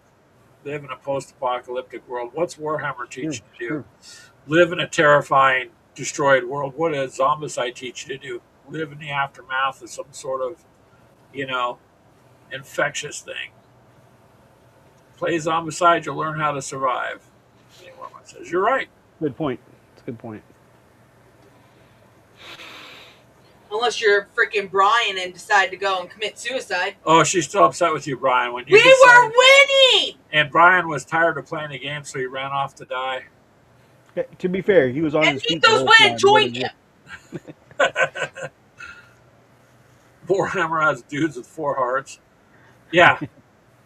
Live in a post-apocalyptic world. What's Warhammer teach Sure, you to do? sure. Live in a terrifying, destroyed world. What does Zombicide teach you to do? Live in the aftermath of some sort of, you know, infectious thing. Play Zombicide, you'll learn how to survive. Anyone says, you're right. Good point. It's a good point. Unless you're freaking Brian and decide to go and commit suicide. Oh, she's still upset with you, Brian. When you We decided, were winning! and Brian was tired of playing the game, so he ran off to die. Yeah, to be fair, he was on And his feet the Mythos whole went time. and joined him. Warhammer has dudes with 4 hearts. Yeah.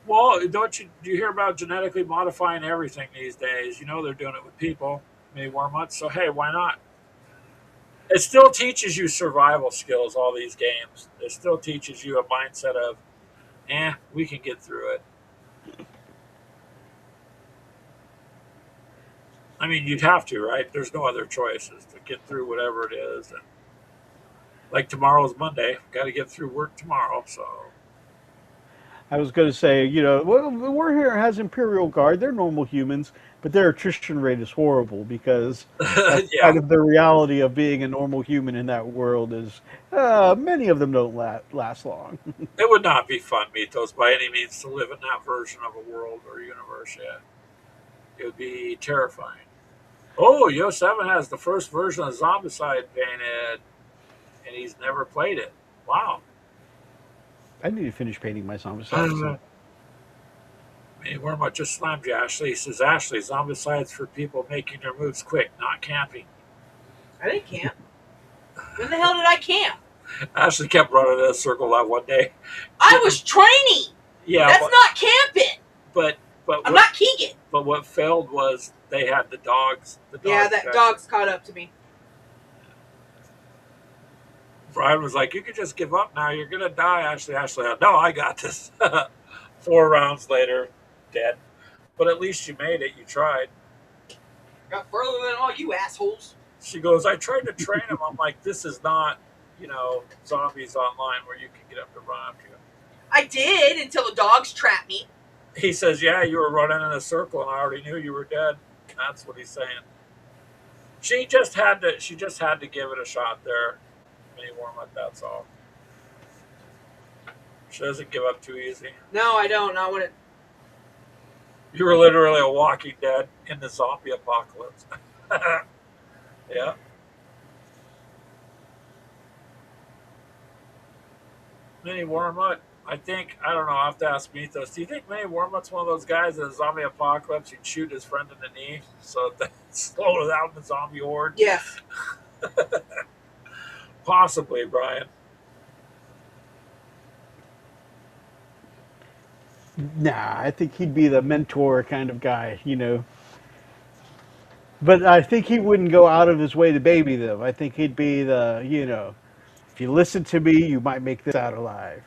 Well, do you hear about genetically modifying everything these days? You know they're doing it with people, maybe Wormuts. So hey, why not? It still teaches you survival skills, all these games. It still teaches you a mindset of, we can get through it. I mean, you'd have to, right? There's no other choices to get through whatever it is. And like tomorrow's Monday, got to get through work tomorrow. So I was going to say, well, Warhammer has Imperial Guard. They're normal humans, but their attrition rate is horrible because that's yeah, kind of the reality of being a normal human in that world is many of them don't last long. it would not be fun, Mythos, by any means, to live in that version of a world or universe yet. It would be terrifying. Oh, Yo7 has the first version of Zombicide painted, and he's never played it. Wow. I need to finish painting my zombie side. Hey, Wormwood just slammed you, Ashley. He says, Ashley, zombicide's for people making their moves quick, not camping. I didn't camp. When the hell did I camp? Ashley kept running in a circle that one day. I was training. Yeah, That's not camping. but I'm not Keegan. But what failed was they had the dogs. Yeah, that dog's caught up to me. Brian was like, "You can just give up now. You're gonna die, Ashley." Ashley, no, I got this. 4 rounds later, dead. But at least you made it. You tried. Got further than all you assholes. She goes, I tried to train him. I'm like, this is not, zombies online where you can get up and run after you. I did until the dogs trapped me. He says, yeah, you were running in a circle and I already knew you were dead. That's what he's saying. She just had to give it a shot there. Mini warm-up, that's all. She doesn't give up too easy. No, I don't. Not when it. You were literally a walking dead in the zombie apocalypse. Yeah. Mini Warmut, I don't know, I have to ask Mythos. Do you think Mini Warmut's one of those guys in a zombie apocalypse who'd shoot his friend in the knee so that slow down the zombie horde? Yes. Possibly, Brian. Nah, I think he'd be the mentor kind of guy, But I think he wouldn't go out of his way to baby them. I think he'd be the, if you listen to me, you might make this out alive.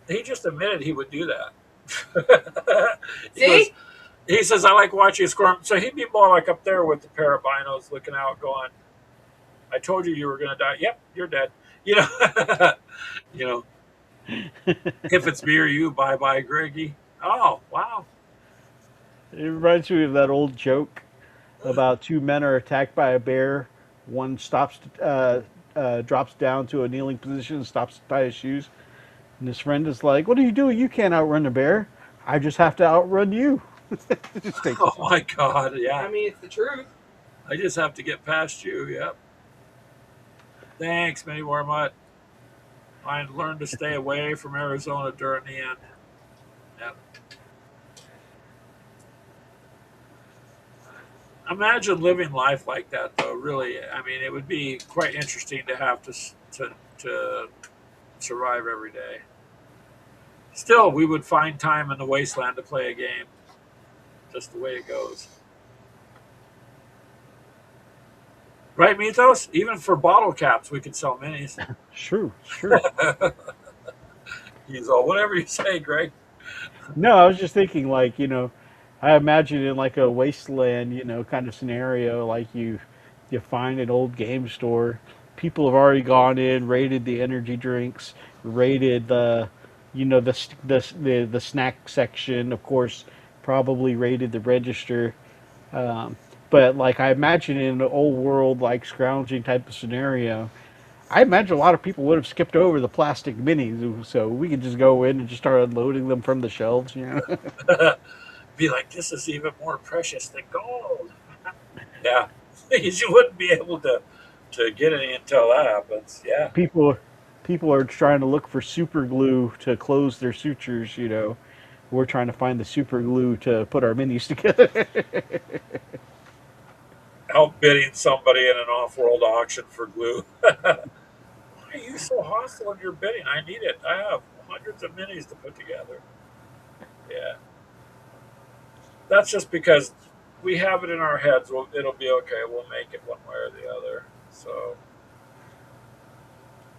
He just admitted he would do that. See? He says, I like watching you squirm. So he'd be more like up there with the pair of binos looking out going, I told you were going to die. Yep, you're dead. If it's me or you, bye-bye, Greggy. Oh, wow. It reminds me of that old joke about two men are attacked by a bear. One drops down to a kneeling position and stops to tie his shoes. And his friend is like, what are you doing? You can't outrun a bear. I just have to outrun you. Oh, my God, yeah. I mean, it's the truth. I just have to get past you, yep. Thanks, Mini Warmut. I learned to stay away from Arizona during the end. Yep. Imagine living life like that, though. Really, I mean, it would be quite interesting to have to survive every day. Still, we would find time in the wasteland to play a game. Just the way it goes. Right, Mythos? Even for bottle caps, we could sell minis. Sure. He's all, whatever you say, Greg. No, I was just thinking, I imagine in like a wasteland, kind of scenario, like you find an old game store. People have already gone in, raided the energy drinks, raided the snack section. Of course, probably raided the register. But like I imagine in an old world like scrounging type of scenario, I imagine a lot of people would have skipped over the plastic minis, so we could just go in and just start unloading them from the shelves. Be like, this is even more precious than gold. Yeah, you wouldn't be able to get any until that happens. Yeah, people are trying to look for super glue to close their sutures. We're trying to find the super glue to put our minis together. Outbidding somebody in an off-world auction for glue. Why are you so hostile in your bidding? I need it. I have hundreds of minis to put together. Yeah. That's just because we have it in our heads. It'll be okay. We'll make it one way or the other. So,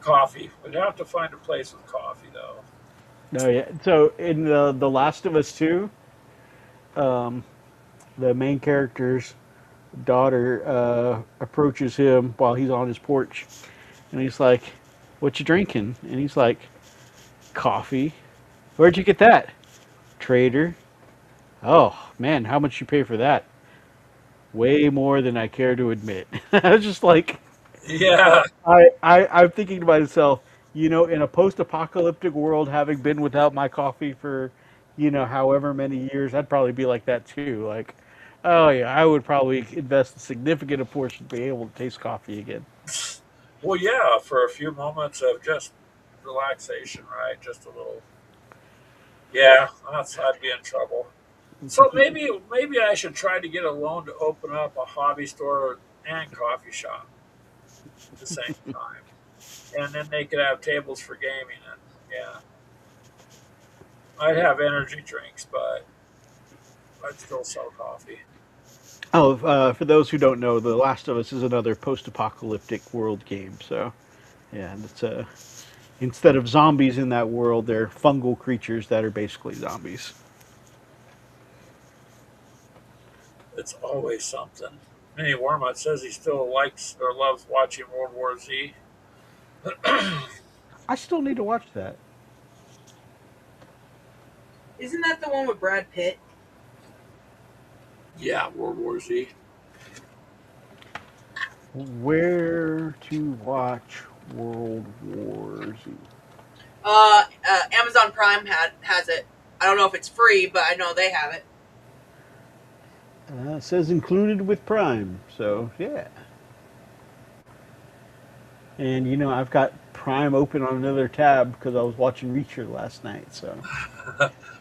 coffee. We'd have to find a place with coffee, though. No, yeah. So in the Last of Us 2, the main character's daughter approaches him while he's on his porch, and he's like, "What you drinking?" And he's like, "Coffee." "Where'd you get that?" "Trader." "Oh man, how much you pay for that?" "Way more than I care to admit." I was just like, Yeah. I'm thinking to myself, in a post-apocalyptic world, having been without my coffee for, however many years, I'd probably be like that too. Like, oh yeah, I would probably invest a significant portion to be able to taste coffee again. Well, yeah, for a few moments of just relaxation, right? Just a little. Yeah, I'd be in trouble. So maybe I should try to get a loan to open up a hobby store and coffee shop at the same time, and then they could have tables for gaming. And yeah, I'd have energy drinks, but I'd still sell coffee. Oh, for those who don't know, The Last of Us is another post-apocalyptic world game. So, yeah, it's instead of zombies in that world, they're fungal creatures that are basically zombies. It's always something. Minnie Wormut says he still likes or loves watching World War Z. I still need to watch that. Isn't that the one with Brad Pitt? Yeah, World War Z. Where to watch World War Z? Amazon Prime has it. I don't know if it's free, but I know they have it. It says included with Prime, so yeah. And I've got Prime open on another tab because I was watching Reacher last night. So,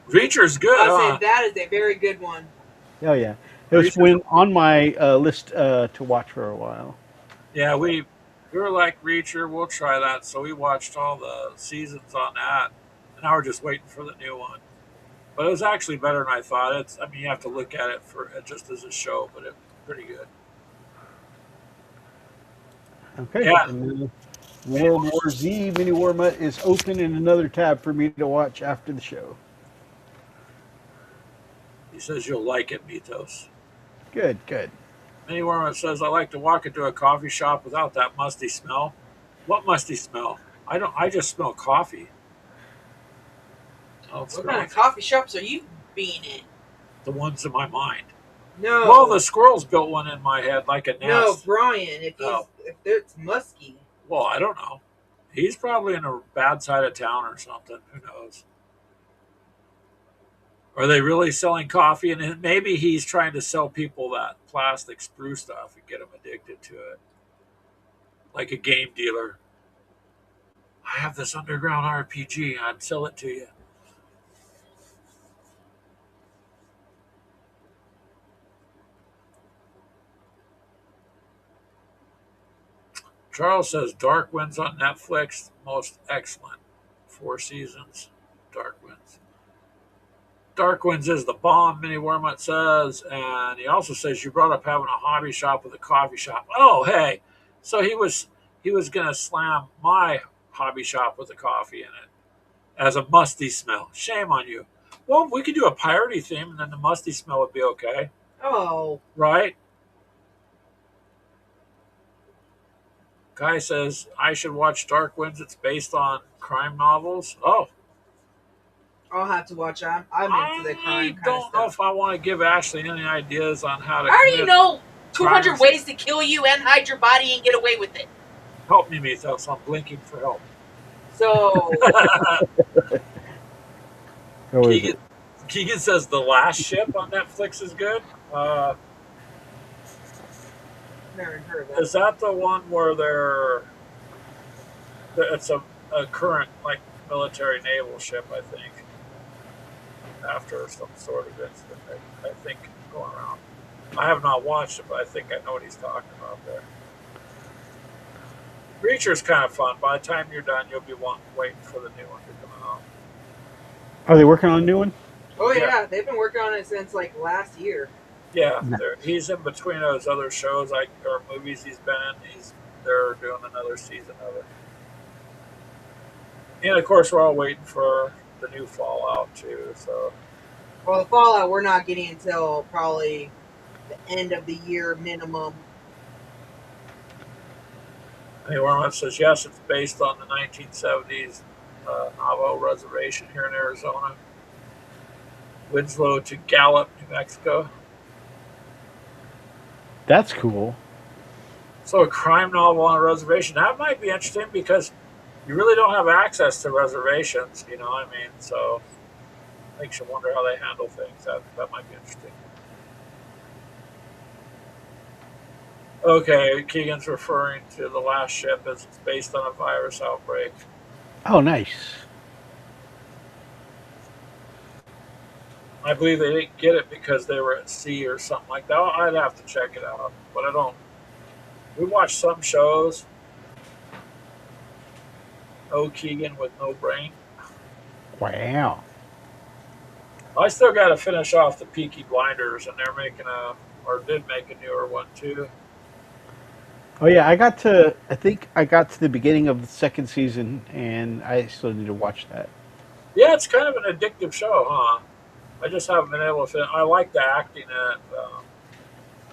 Reacher's good, I'll huh? say that is a very good one. oh yeah, it was Reacher's on my list to watch for a while. Yeah, we were like Reacher. We'll try that. So we watched all the seasons on that, and now we're just waiting for the new one. But it was actually better than I thought. I mean, you have to look at it for just as a show, but it's pretty good. Okay. Yeah, And World War Z Mini War Mutt is open in another tab for me to watch after the show. he says you'll like it, Mythos. Good, good. Minnie Wormut says I like to walk into a coffee shop without that musty smell. What musty smell? I don't. I just smell coffee. I don't What smell kind of coffee shops are you being in? the ones in my mind. No. Well, the squirrels built one in my head like a nest. No, Brian. If Oh. it's musky. Well, I don't know. He's probably in a bad side of town or something. Who knows? Are they really selling coffee? And maybe he's trying to sell people that plastic sprue stuff and get them addicted to it. Like a game dealer. I have this underground RPG. I'd sell it to you. Charles says Dark Winds on Netflix. Most excellent. 4 seasons. Dark Winds. Dark Winds is the bomb, Minnie Wormut says. And he also says you brought up having a hobby shop with a coffee shop. Oh, hey. So he was gonna slam my hobby shop with a coffee in it as a musty smell. Shame on you. Well, we could do a piratey theme and then the musty smell would be okay. Oh. Right? Guy says I should watch Dark Winds. It's based on crime novels. Oh, I'll have to watch. I'm into the crime I kind of don't know stuff. if I want to give Ashley any ideas on how to. How do you know 200 crimes. ways to kill you and hide your body and get away with it? Help me, Mythos. I'm blinking for help. So How is Keegan, it? Keegan says The Last Ship on Netflix is good. never heard of that. Is that the one where it's a current like military naval ship? I think after some sort of incident. I think going around. I have not watched it, but I think I know what he's talking about there. Reacher's kind of fun. By the time you're done, you'll be waiting for the new one to come out. Are they working on a new one? Oh Yeah. yeah, they've been working on it since like last year. Yeah, Nice. he's in between those other shows or movies he's been in. They're doing another season of it, and of course we're all waiting for the new Fallout too. So Well, the Fallout we're not getting until probably the end of the year minimum. anyone says yes, it's based on the 1970s Navajo reservation here in Arizona. Winslow to Gallup, New Mexico. That's cool. So a crime novel on a reservation. That might be interesting because you really don't have access to reservations, you know what I mean? So makes you wonder how they handle things. That might be interesting. Okay, Keegan's referring to The Last Ship as it's based on a virus outbreak. Oh, nice. I believe they didn't get it because they were at sea or something like that. I'd have to check it out, but I don't. We watch some shows. Oh, Keegan with no brain. Wow. I still got to finish off the Peaky Blinders, and they're making or did make a newer one too. Oh yeah, I got to. I think I got to the beginning of the second season, and I still need to watch that. Yeah, it's kind of an addictive show, huh? I just haven't been able to. I like the acting in it,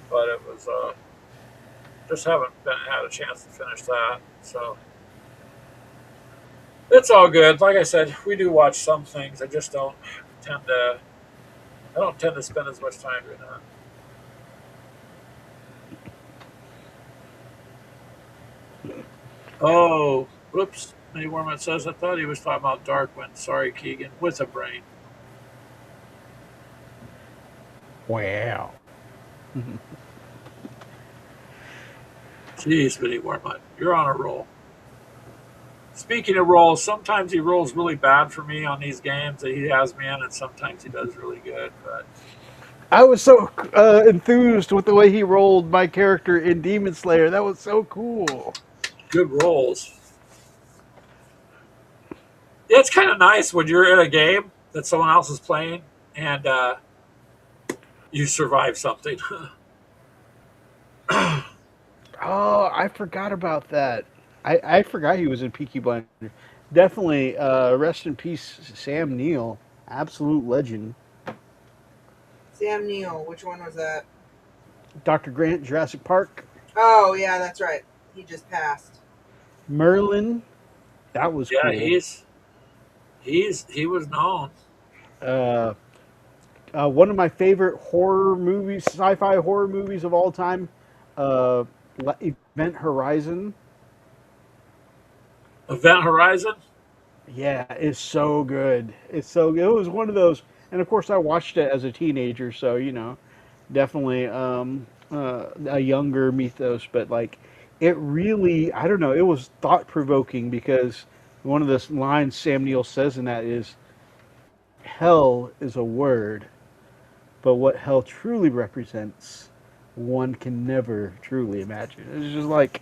but it was just haven't had a chance to finish that. So it's all good. Like I said, we do watch some things. I just don't tend to. I don't tend to spend as much time doing that. Oh, whoops. Mini Wormit says, I thought he was talking about Darkwind. Sorry, Keegan. With a brain. Wow. Jeez, Mini Wormit. You're on a roll. Speaking of rolls, sometimes he rolls really bad for me on these games that he has me in, and sometimes he does really good. But I was so enthused with the way he rolled my character in Demon Slayer. That was so cool. good rolls. Yeah, it's kind of nice when you're in a game that someone else is playing and you survive something. Oh, I forgot about that. I forgot he was in Peaky Blinders. Definitely, rest in peace, Sam Neill. Absolute legend. Sam Neill, which one was that? Dr. Grant, Jurassic Park. Oh, yeah, that's right. He just passed. Merlin. That was Yeah, cool. he was known. Uh, one of my favorite horror movies, sci-fi horror movies of all time, uh, Event Horizon. Event Horizon. Yeah, it's so good. It's so good. It was one of those, and of course I watched it as a teenager, so definitely a younger mythos, but like it really, I don't know, it was thought provoking because one of the lines Sam Neill says in that is, "Hell is a word, but what hell truly represents, one can never truly imagine." It's just like,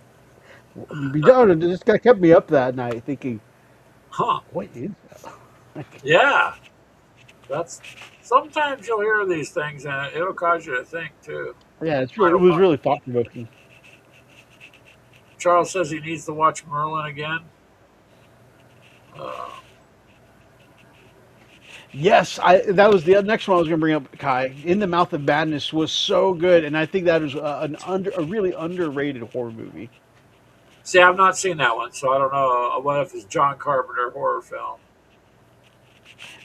it just kept me up that night thinking, Huh. what is that? Like, Yeah. That's sometimes you'll hear these things and it'll cause you to think too. yeah, I it don't was know. really thought provoking. Charles says he needs to watch Merlin again. Uh, Yes, I that was the next one I was going to bring up. Kai, In the Mouth of Madness was so good, and I think that is a really underrated horror movie. See, I've not seen that one, so I don't know. What if it's John Carpenter horror film?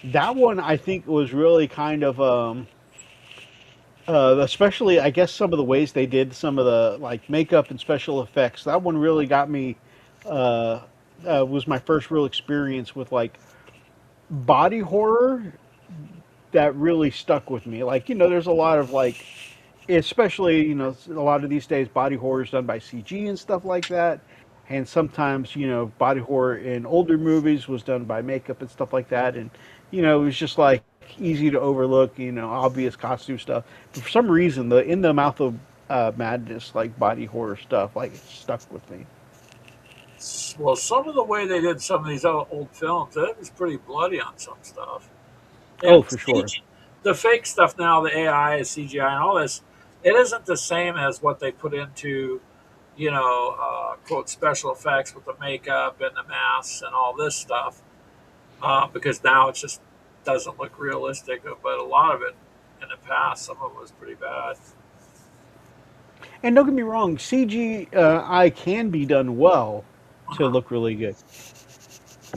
That one I think was really kind of especially I guess some of the ways they did some of the like makeup and special effects. That one really got me. Uh, was my first real experience with like body horror that really stuck with me. Like there's a lot of like, especially a lot of these days body horror is done by CG and stuff like that, and sometimes body horror in older movies was done by makeup and stuff like that, and it was just like easy to overlook, obvious costume stuff. But for some reason, the In the Mouth of Madness, like body horror stuff, like it stuck with me. Well, some of the way they did some of these old films, it was pretty bloody on some stuff. Oh, And for sure. the fake stuff now, the AI, CGI, and all this, it isn't the same as what they put into, quote, special effects with the makeup and the masks and all this stuff, because now it just doesn't look realistic. But a lot of it in the past, some of it was pretty bad. And don't get me wrong, CG I can be done well to Uh-huh. look really good,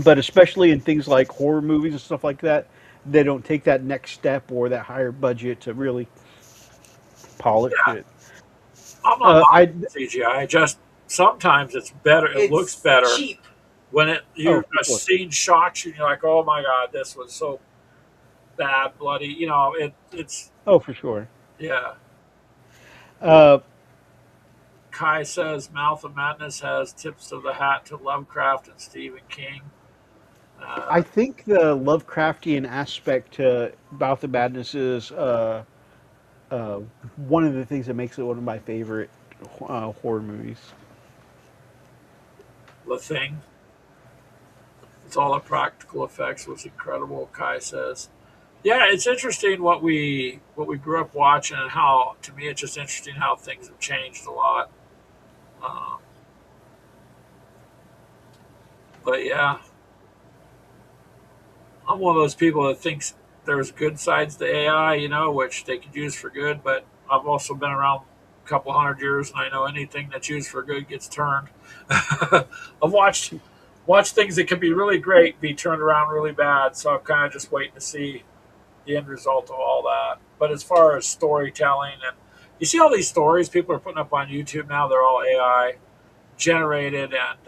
but especially in things like horror movies and stuff like that, they don't take that next step or that higher budget to really polish Yeah, it. I'm not I knocking CGI. Just sometimes it's better. It looks It's better cheap. when oh, you for a sure. scene shocks you. And you're like, oh my god, this was so bad, bloody. It's Oh, for sure. yeah. Uh, Kai says Mouth of Madness has tips of the hat to Lovecraft and Stephen King. I Uh, think the Lovecraftian aspect to About the Madness is uh, one of the things that makes it one of my favorite horror movies. the Thing. It's all the practical effects was incredible. Kai says, "Yeah, it's interesting what we grew up watching and how to me it's just interesting how things have changed a lot." Um, but yeah, I'm one of those people that thinks there's good sides to AI, which they could use for good. But I've also been around a couple hundred years, and I know anything that's used for good gets turned. I've watched things that can be really great be turned around really bad. So I'm kind of just waiting to see the end result of all that. But as far as storytelling, and you see all these stories people are putting up on YouTube now, they're all AI generated, and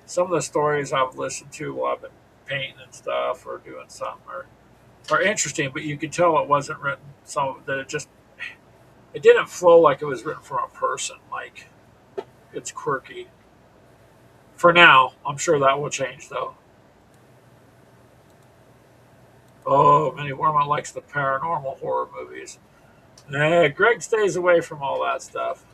some of the stories I've listened to while I've been painting and stuff or doing something are interesting, but you could tell it wasn't written some that it didn't flow like it was written from a person. Like it's quirky. For now, I'm sure that will change though. Oh, Minnie Worma likes the paranormal horror movies. Greg stays away from all that stuff.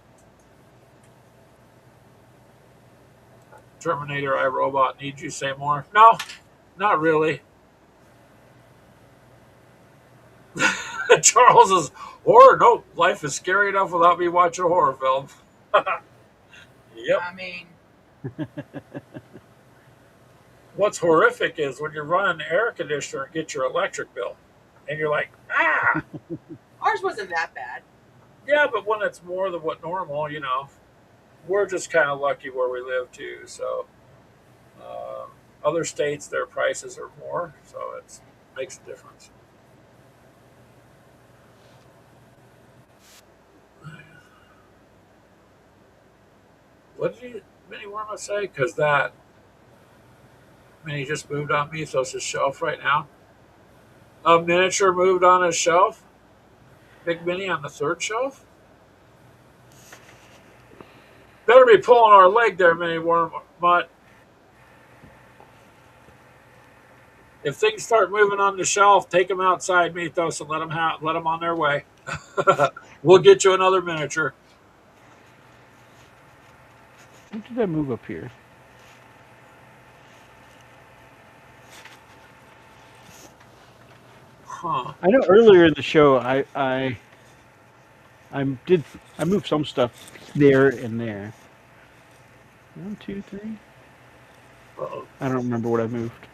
Terminator, I Robot. Need you say more? No, not really. Charles is horror. Nope, life is scary enough without me watching a horror film. Yep. I mean, What's horrific is when you're running an air conditioner and get your electric bill, and you're like, ah, ours wasn't that bad. yeah, but when it's more than what normal, we're just kind of lucky where we live too. So, uh, other states, their prices are more, so it makes a difference. What did Minnie Worma say? Because that Minnie just moved on Mythos' shelf right now. A miniature moved on his shelf. Big Minnie on the third shelf. Better be pulling our leg there, Minnie Worma. If things start moving on the shelf, take them outside, Mythos, and let them on their way. We'll get you another miniature. What did I move up here? Huh. I know earlier in the show I moved some stuff there and there. One, two, three. Uh-oh. I don't remember what I moved.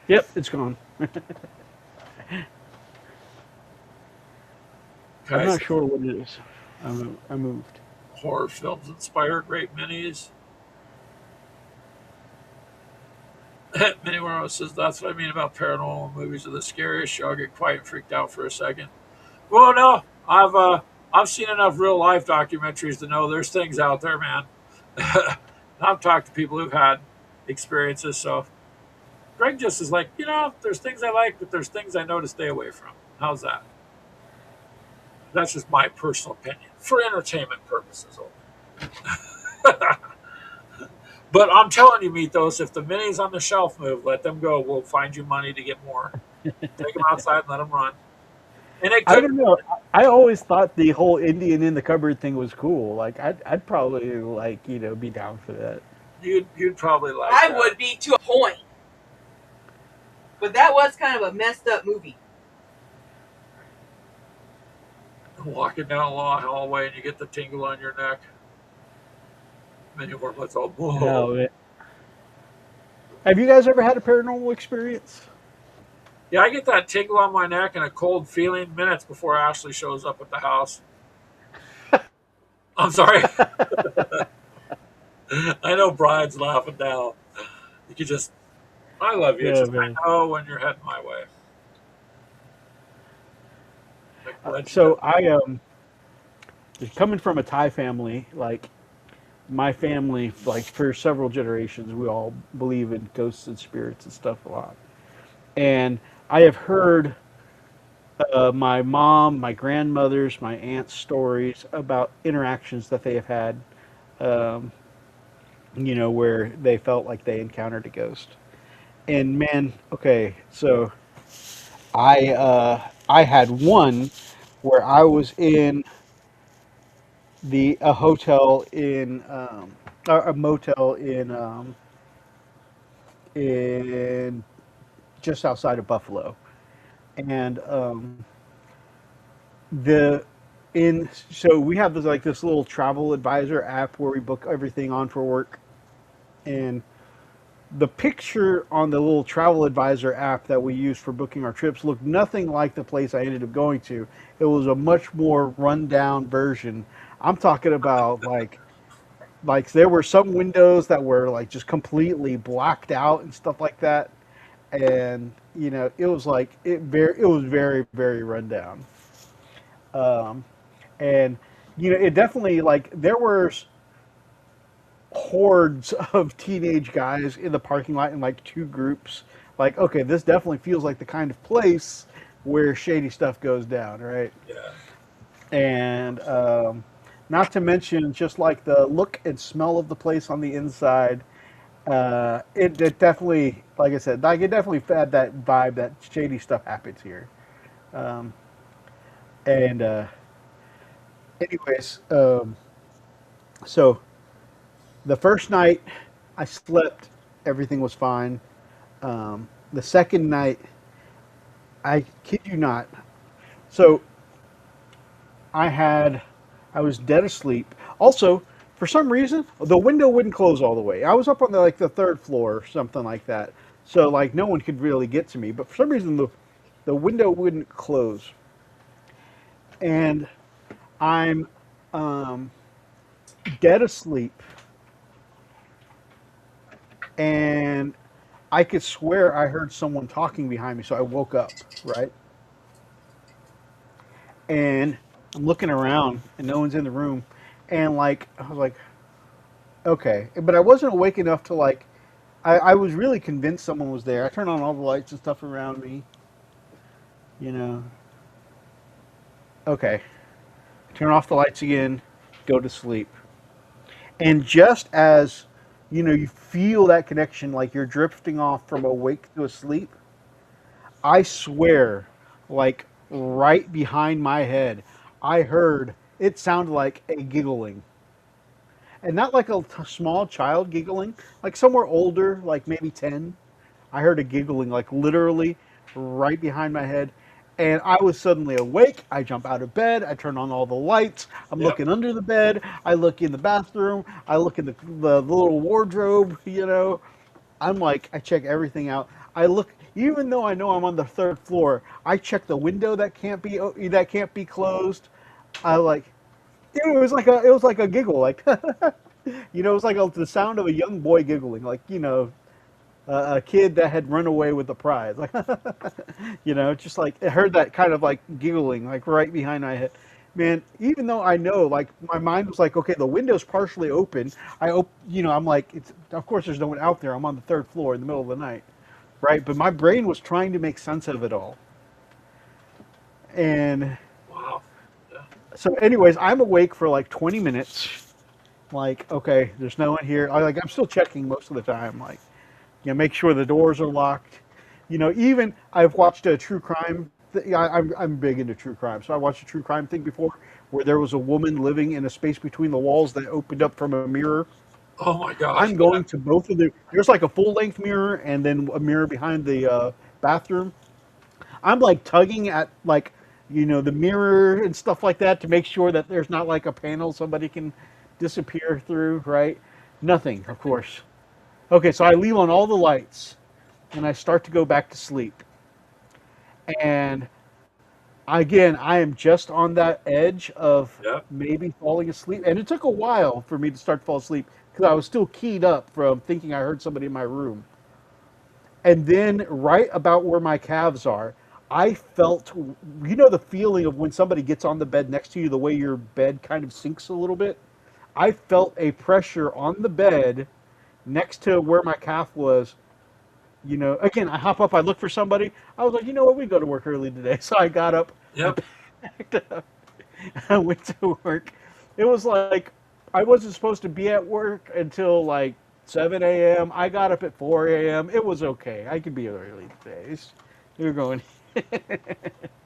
Yep, it's gone. I'm Guys, not sure what it is. I moved. horror films inspire great minis. Minnie Worma says that's what I mean about paranormal movies are the scariest. Y'all get quiet and freaked out for a second. Well, no, I've seen enough real life documentaries to know there's things out there, man. I've talked to people who've had experiences, so Greg just is like, there's things I like, but there's things I know to stay away from. How's that? That's just my personal opinion for entertainment purposes only. But I'm telling you, Mythos, if the minis on the shelf move, let them go. We'll find you money to get more. Take them outside and let them run. And it I could, don't know. I always thought the whole Indian in the cupboard thing was cool. Like I'd probably be down for that. you'd probably like I that. would be to a point, but that was kind of a messed up movie. Walking down a long hallway and you get the tingle on your neck. And you work all, whoa. No, have you guys ever had a paranormal experience? Yeah, I get that tingle on my neck and a cold feeling minutes before Ashley shows up at the house. I'm sorry. I know Brian's laughing now. You could just, I love you. It's Yeah, just, I man. know when you're heading my way. Like, So coming from a Thai family, like my family, like for several generations, we all believe in ghosts and spirits and stuff a lot. And I have heard my mom, my grandmother's, my aunt's stories about interactions that they have had um, where they felt like they encountered a ghost. And man, okay, so I had one where I was in the a hotel in a motel in just outside of Buffalo, and the in so we have this little travel advisor app where we book everything on for work, and the picture on the little travel advisor app that we use for booking our trips looked nothing like the place I ended up going to. It was a much more rundown version. I'm talking about like there were some windows that were like just completely blacked out and stuff like that, and it was like it was very rundown. um, and it definitely, like, there were hordes of teenage guys in the parking lot in like two groups. Like, okay, this definitely feels like the kind of place where shady stuff goes down, right? Yeah. And not to mention just like the look and smell of the place on the inside. It definitely, like I said, like it definitely had that vibe that shady stuff happens here. Um, and anyways, so the first night I slept, everything was fine. The second night, I kid you not. So I had, I was dead asleep. Also, for some reason, the window wouldn't close all the way. I was up on the third floor or something like that. So like no one could really get to me. But for some reason, the window wouldn't close, and I'm um, dead asleep, and I could swear I heard someone talking behind me. So I woke up, right? And I'm looking around, and no one's in the room. And like I was like, okay, but I wasn't awake enough to like. I was really convinced someone was there. I turned on all the lights and stuff around me. You know. Okay. Turn off the lights again. Go to sleep. And just as you feel that connection, like you're drifting off from awake to asleep. I swear, like right behind my head, I heard it sounded like a giggling, and not like a small child giggling, like somewhere older, like maybe 10. I heard a giggling, like literally right behind my head. And I was suddenly awake. I jump out of bed. I turn on all the lights. I'm Yep. looking under the bed. I look in the bathroom. I look in the little wardrobe. I'm like, I check everything out. I look, even though I know I'm on the third floor. I check the window that can't be closed. I like, it was like a giggle, like it was like the sound of a young boy giggling, like a kid that had run away with the prize, like just like I heard that kind of like giggling, like right behind my head. Man, even though I know, like my mind was like, okay, the window's partially open. I'm like, it's of course there's no one out there. I'm on the third floor in the middle of the night, right? But my brain was trying to make sense of it all. And Wow. Yeah. so, anyways, I'm awake for like 20 minutes. Like, okay, there's no one here. I'm still checking most of the time. Like, make sure the doors are locked. Even I've watched a true crime. I'm big into true crime, so I watched a true crime thing before where there was a woman living in a space between the walls that opened up from a mirror. Oh my gosh. I'm Yeah. going to both of the. There's like a full length mirror and then a mirror behind the bathroom. I'm like tugging at like the mirror and stuff like that to make sure that there's not like a panel somebody can disappear through, right? Nothing, of course. Okay, so I leave on all the lights and I start to go back to sleep. And again, I am just on that edge of Yep. maybe falling asleep. And it took a while for me to start to fall asleep because I was still keyed up from thinking I heard somebody in my room. And then, right about where my calves are, I felt, the feeling of when somebody gets on the bed next to you, the way your bed kind of sinks a little bit. I felt a pressure on the bed next to where my calf was. Again, I hop up, I look for somebody. I was like, you know what, we go to work early today. So I got up, I Yep. packed up, I went to work. It was like I wasn't supposed to be at work until like 7 a.m. I got up at 4 a.m. It was okay. I could be early today. You're going.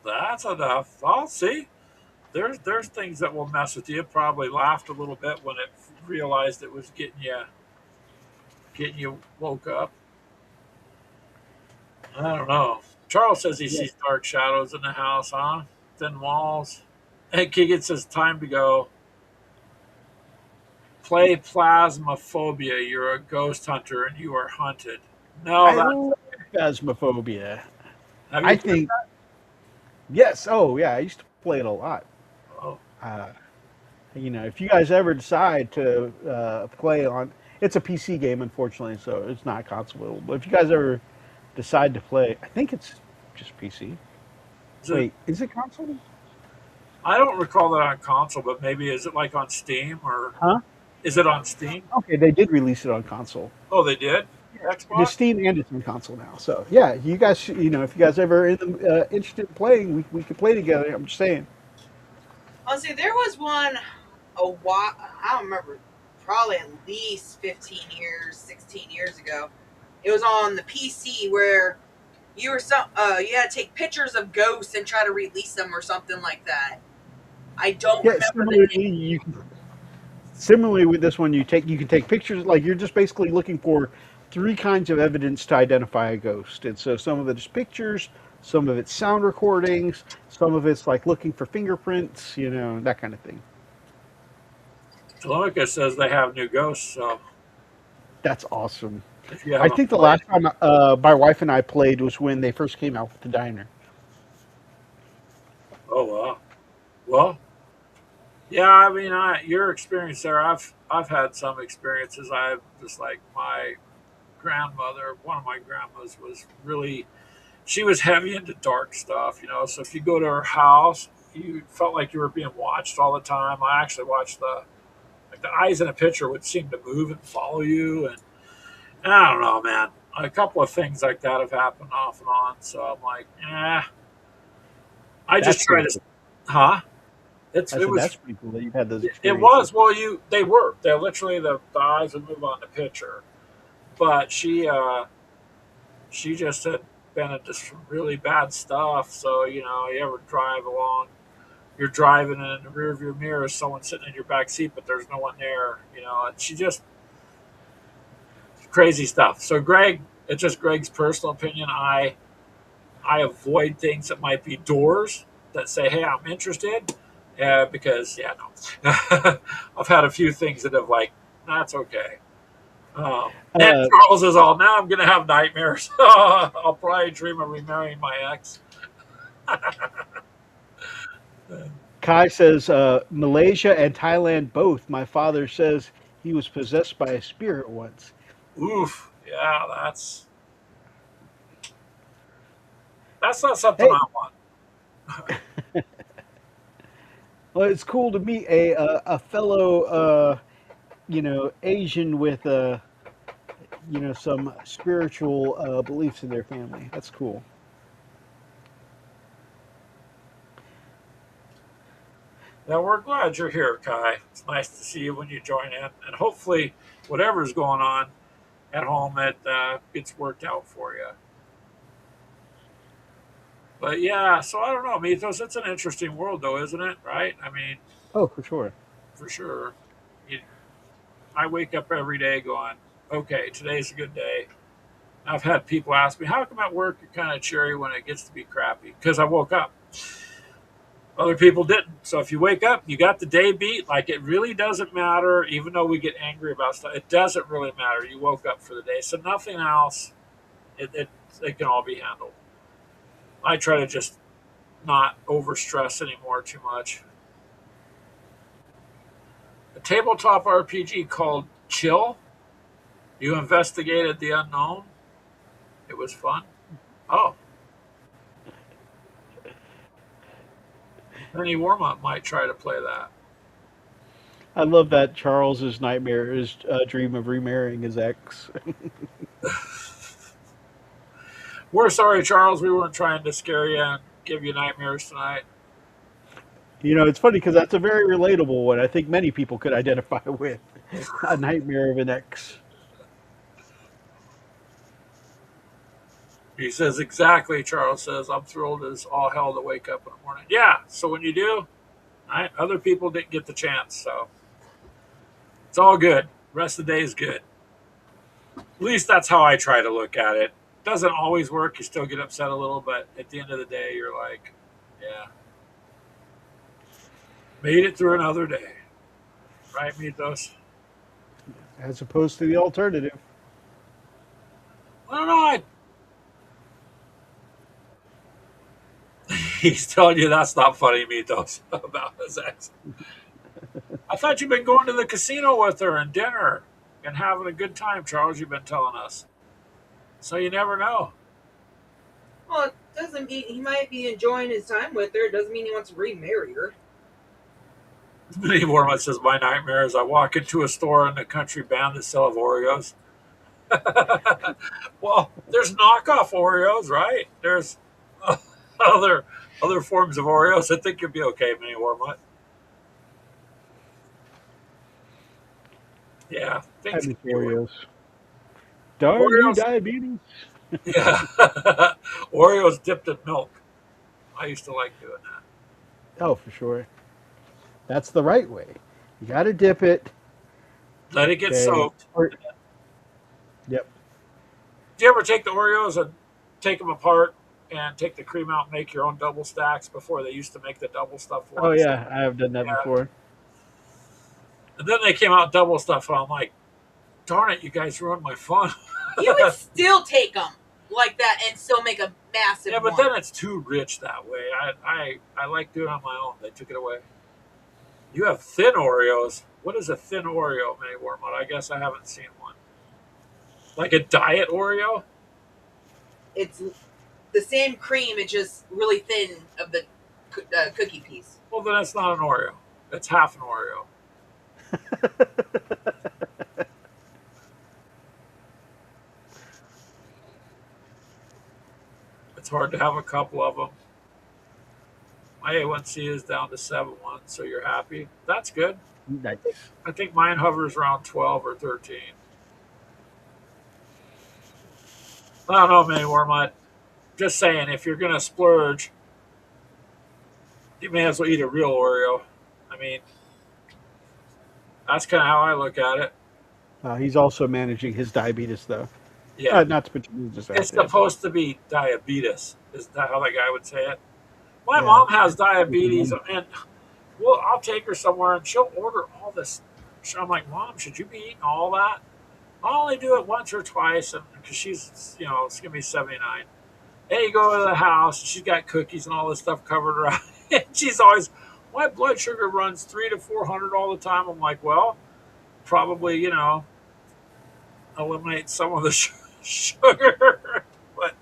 That's enough. I'll see. There's things that will mess with you. Probably laughed a little bit when it realized it was getting you woke up. I don't know. Charles says he Yeah. sees dark shadows in the house, huh? Thin walls. And Keegan says time to go. Play Plasmaphobia. You're a ghost hunter and you are hunted. No, I that love Phasmophobia. have I you played think that? yes. Oh yeah, I used to play it a lot. Oh, Uh, if you guys ever decide to play on, it's a PC game, unfortunately, so it's not console. But if you guys ever decide to play, I think it's just PC. is it? Wait, is it console? I don't recall that on console, but maybe is it like on Steam or Huh? is it on Steam? Okay, they did release it on console. Oh, they did. It is Xbox. Steam and it's on console now. So yeah, you guys, if you guys ever interested in playing, we could play together. I'm just saying. Honestly, there was one a while. I don't remember. Probably at least 15 years, 16 years ago. It was on the PC where you had to take pictures of ghosts and try to release them or something like that. I don't Yeah, remember the name. similarly with this one, you can take pictures. Like you're just basically looking for three kinds of evidence to identify a ghost, and so some of it is pictures, some of it's sound recordings, some of it's like looking for fingerprints, that kind of thing. Telemachus says they have new ghosts, so That's awesome. if you I haven't think the played, last time my wife and I played was when they first came out with the diner. oh wow. Well, yeah, I mean, your experience there, I've had some experiences. I've just like my grandmother, one of my grandmas was really, she was heavy into dark stuff, So if you go to her house, you felt like you were being watched all the time. I actually watched like the eyes in a picture would seem to move and follow you, and I don't know, man. A couple of things like that have happened off and on. So I'm like, I just That's try pretty to, cool. huh? I It said was that's pretty cool that you've had those it experiences. was well they were they literally the eyes would move on the picture, but she just had been into some really bad stuff. So you ever drive along, you're driving and in the rear view mirror is someone sitting in your back seat, but there's no one there. And she just crazy stuff. So Greg, it's just Greg's personal opinion. I avoid things that might be doors that say, "Hey, I'm interested," because yeah, no, I've had a few things that have like that's okay. And Uh, Charles is all now. I'm gonna have nightmares. I'll probably dream of remarrying my ex. Kai says Malaysia and Thailand both. My father says he was possessed by a spirit once. Oof, yeah, that's not something Hey, I want. well, it's cool to meet a fellow Asian with some spiritual beliefs in their family. That's cool. Now we're glad you're here, Kai. It's nice to see you when you join in, and hopefully, whatever's going on at home, it gets worked out for you. But yeah, so I don't know, Mythos. It's an interesting world, though, isn't it? Right? I mean, Oh, for sure. for sure. You, I wake up every day going, "Okay, today's a good day." I've had people ask me, "How come at work you're kind of cheery when it gets to be crappy?" Because I woke up. Other people didn't. So if you wake up, you got the day beat. Like it really doesn't matter, even though we get angry about stuff. It doesn't really matter. You woke up for the day, so nothing else. It can all be handled. I try to just not over stress anymore too much. A tabletop RPG called Chill. You investigated the unknown. It was fun. Oh, Penny Warmup might try to play that. I love that Charles's nightmare is a dream of remarrying his ex. We're sorry, Charles. We weren't trying to scare you and give you nightmares tonight. It's funny because that's a very relatable one. I think many people could identify with a nightmare of an ex. He says, exactly, Charles says, I'm thrilled as all hell to wake up in the morning. Yeah, so when you do, other people didn't get the chance, so it's all good. Rest of the day is good. At least that's how I try to look at it. Doesn't always work. You still get upset a little, but at the end of the day, you're like, yeah, made it through another day. Right, Mythos? As opposed to the alternative. I don't know. He's telling you that's not funny, Mythos, about his ex. I thought you've been going to the casino with her and dinner and having a good time, Charles. You've been telling us. So you never know. Well, it doesn't mean he might be enjoying his time with her. It doesn't mean he wants to remarry her. Mini Mormon says, my nightmare is I walk into a store in the country bound that sell Oreos. Well, there's knockoff Oreos, right? There's other other forms of Oreos. I think you'll be okay, Mini Mormon. Yeah, I things miss can be Oreos. Darn you, Oreos. diabetes. Yeah, Oreos dipped in milk. I used to like doing that. Oh, for sure. That's the right way. You got to dip it. Let it get Okay. soaked. Yep. Do you ever take the Oreos and take them apart and take the cream out and make your own double stacks before they used to make the double stuff Oh ones? yeah, I have done that Yeah. before. And then they came out double stuff, and I'm like, darn it, you guys ruined my fun. You would still take them like that and still make a massive Yeah, but one. then it's too rich that way. I like doing it on my own. They took it away. You have thin Oreos. What is a thin Oreo, Manny Warmont? I guess I haven't seen one. Like a diet Oreo? It's the same cream, it's just really thin of the cookie piece. Well, then it's not an Oreo. It's half an Oreo. It's hard to have a couple of them. My A1C is down to 7.1, so you're happy. That's good. Nice. I think mine hovers around 12 or 13. I don't know, Manny Warmont. Just saying, if you're going to splurge, you may as well eat a real Oreo. I mean, that's kind of how I look at it. He's also managing his diabetes, though. Yeah. Not to put you just It's out there. supposed to be diabetes. Is that how that guy would say it? My Yeah. mom has diabetes, and well, I'll take her somewhere, and she'll order all this. So I'm like, Mom, should you be eating all that? I'll only do it once or twice, and because she's, it's gonna be 79. And you go to the house, and she's got cookies and all this stuff covered around. And she's always, my blood sugar runs 300 to 400 all the time. I'm like, well, probably, eliminate some of the sugar. But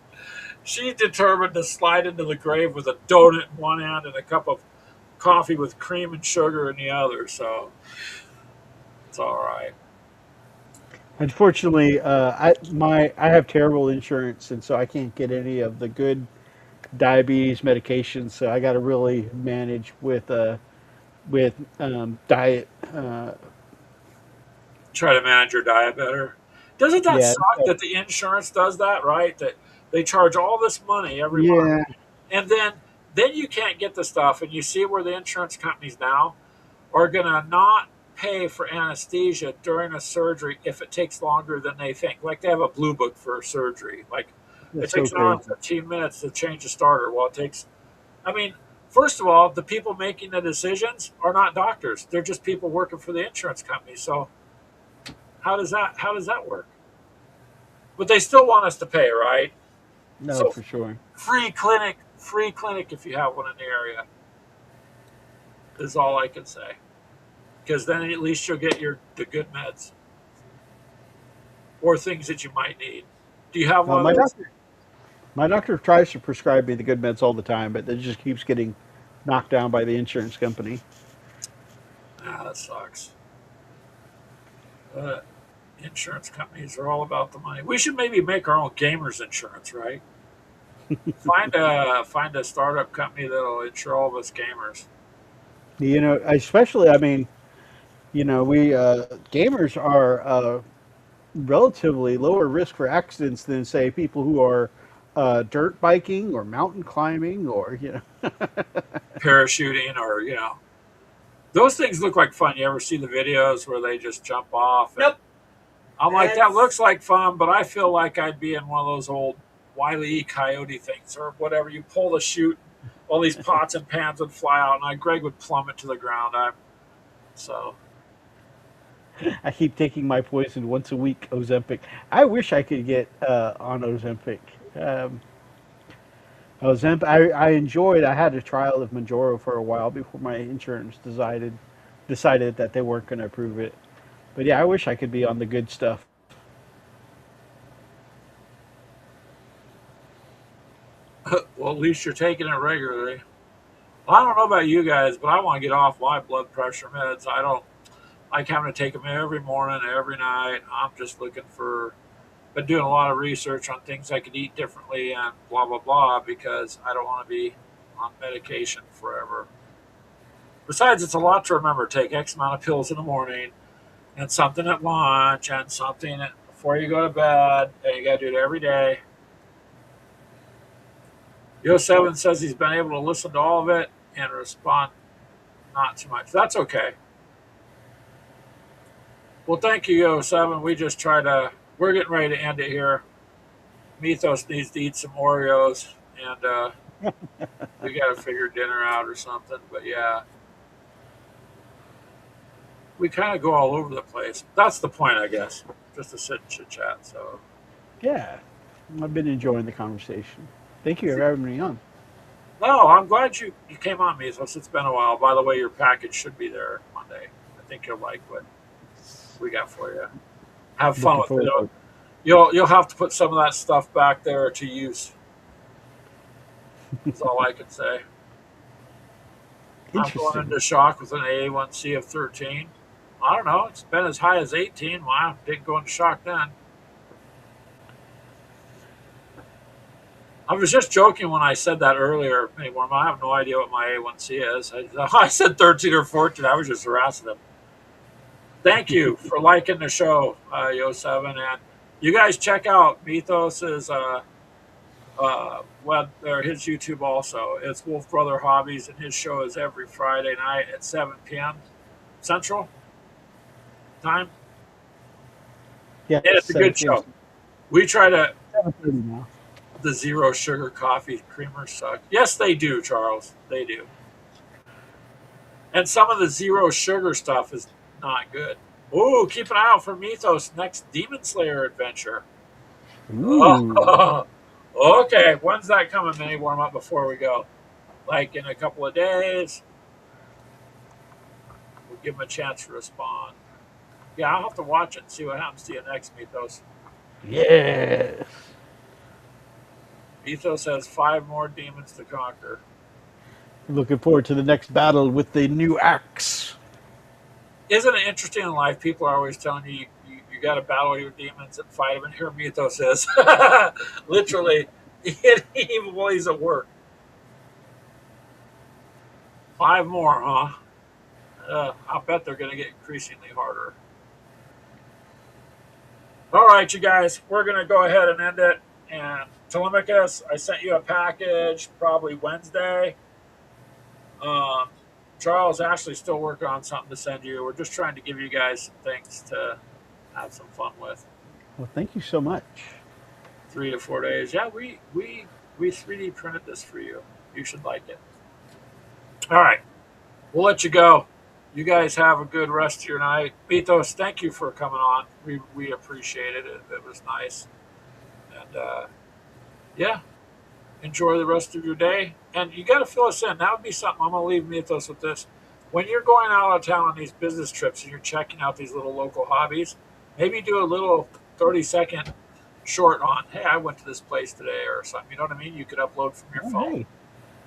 she's determined to slide into the grave with a donut in one hand and a cup of coffee with cream and sugar in the other. So it's all right. Unfortunately, I have terrible insurance, and so I can't get any of the good diabetes medications. So I got to really manage with diet. Try to manage your diet better. Doesn't that Yeah, suck that the insurance does that, right? That they charge all this money every month, yeah, and then you can't get the stuff, and you see where the insurance companies now are going to not pay for anesthesia during a surgery if it takes longer than they think. Like they have a blue book for surgery. Like it that's so takes an hour and crazy. 15 minutes to change the starter. Well, it takes, I mean, first of all, the people making the decisions are not doctors. They're just people working for the insurance company. So how does that work? But they still want us to pay, right? No, So for sure. free clinic if you have one in the area is all I can say. Because then at least you'll get the good meds or things that you might need. Do you have Uh, one my of those? doctor, my doctor tries to prescribe me the good meds all the time, but it just keeps getting knocked down by the insurance company. Ah, that sucks. But insurance companies are all about the money. We should maybe make our own gamers insurance, right? Find a startup company that'll insure all of us gamers. Especially, I mean, we gamers are relatively lower risk for accidents than say people who are dirt biking or mountain climbing or Parachuting, or those things look like fun. You ever see the videos where they just jump off? And Nope. I'm like, that That's looks like fun, but I feel like I'd be in one of those old Wile E. Coyote things or whatever. You pull the chute, all these pots and pans would fly out, and Greg would plummet to the ground. So I keep taking my poison once a week, Ozempic. I wish I could get on Ozempic. Um, Ozempic, I enjoyed. I had a trial of Manjaro for a while before my insurance decided that they weren't going to approve it. But yeah, I wish I could be on the good stuff. well, at least you're taking it regularly. Well, I don't know about you guys, but I want to get off my blood pressure meds. I don't like having to take them every morning, every night. I'm just looking for, been doing a lot of research on things I could eat differently and blah, blah, blah, because I don't want to be on medication forever. Besides, it's a lot to remember. Take X amount of pills in the morning and something at lunch and something before you go to bed. And you got to do it every day. Yo7 says he's been able to listen to all of it and respond not too much. That's okay. Well, thank you, Yo7. We're getting ready to end it here. Methos needs to eat some Oreos, and we got to figure dinner out or something. But yeah, we kind of go all over the place. That's the point, I guess, just to sit and chit chat. So Yeah, I've been enjoying the conversation. Thank you for having me on. no, I'm glad you came on, Methos. It's been a while. By the way, your package should be there Monday. I think you'll like what we got for you. Have fun Looking with forward to it. it. You'll have to put some of that stuff back there to use. That's all I can say. I'm going Interesting. into shock with an A1C of 13. I don't know. It's been as high as 18. Wow, didn't go into shock then. I was just joking when I said that earlier. Anymore, I have no idea what my A1C is. I said 13 or 14. I was just harassing them. Thank you for liking the show, Yo7. And you guys check out Methos's web or his YouTube also. It's wolfbrother Hobbies, and his show is every Friday night at 7 p.m. Central time. Yeah, And it's a good 7 p.m. show. We try to, 7:30 now. the zero sugar coffee creamers suck. Yes, they do, Charles. They do. And some of the zero sugar stuff is not good. Ooh, keep an eye out for Mythos' next Demon Slayer adventure. Ooh, Okay, when's that coming? Mini warm up before we go. Like in a couple of days. We'll give him a chance to respond. Yeah, I'll have to watch it and see what happens to you next, Mythos. yes. Mythos has 5 more demons to conquer. Looking forward to the next battle with the new axe. Isn't it interesting in life? People are always telling you got to battle your demons and fight them, and here Mythos is. Literally, even while he's at work. 5 more, huh? I bet they're going to get increasingly harder. All right, you guys, we're going to go ahead and end it. And Telemachus, I sent you a package probably Wednesday. Um, Charles, Ashley's still working on something to send you. We're just trying to give you guys some things to have some fun with. Well, thank you so much. 3 to 4 days. Yeah, we 3D printed this for you. You should like it. All right, we'll let you go. You guys have a good rest of your night. Mythos, thank you for coming on. We appreciate it. It was nice. And yeah, enjoy the rest of your day. And you got to fill us in. That would be something. I'm going to leave Mythos with this. When you're going out of town on these business trips and you're checking out these little local hobbies, maybe do a little 30-second short on, hey, I went to this place today or something. You know what I mean? You could upload from your Oh, phone. hey,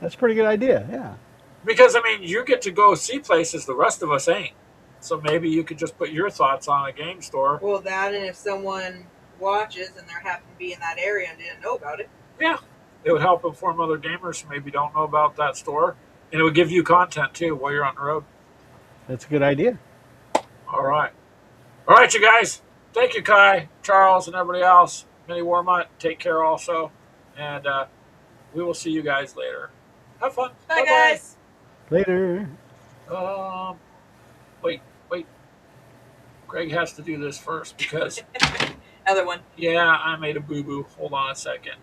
that's a pretty good idea. Yeah. Because, I mean, you get to go see places the rest of us ain't. So maybe you could just put your thoughts on a game store. well, that, and if someone watches and they happen to be in that area and didn't know about it. Yeah. It would help inform other gamers who maybe don't know about that store. And it would give you content, too, while you're on the road. That's a good idea. All right. All right, you guys. Thank you, Kai, Charles, and everybody else. Mini Warmut, take care also. And we will see you guys later. Have fun. Bye, Bye guys. Later. bye. Wait. Greg has to do this first because, Other one. yeah, I made a boo boo. Hold on a second.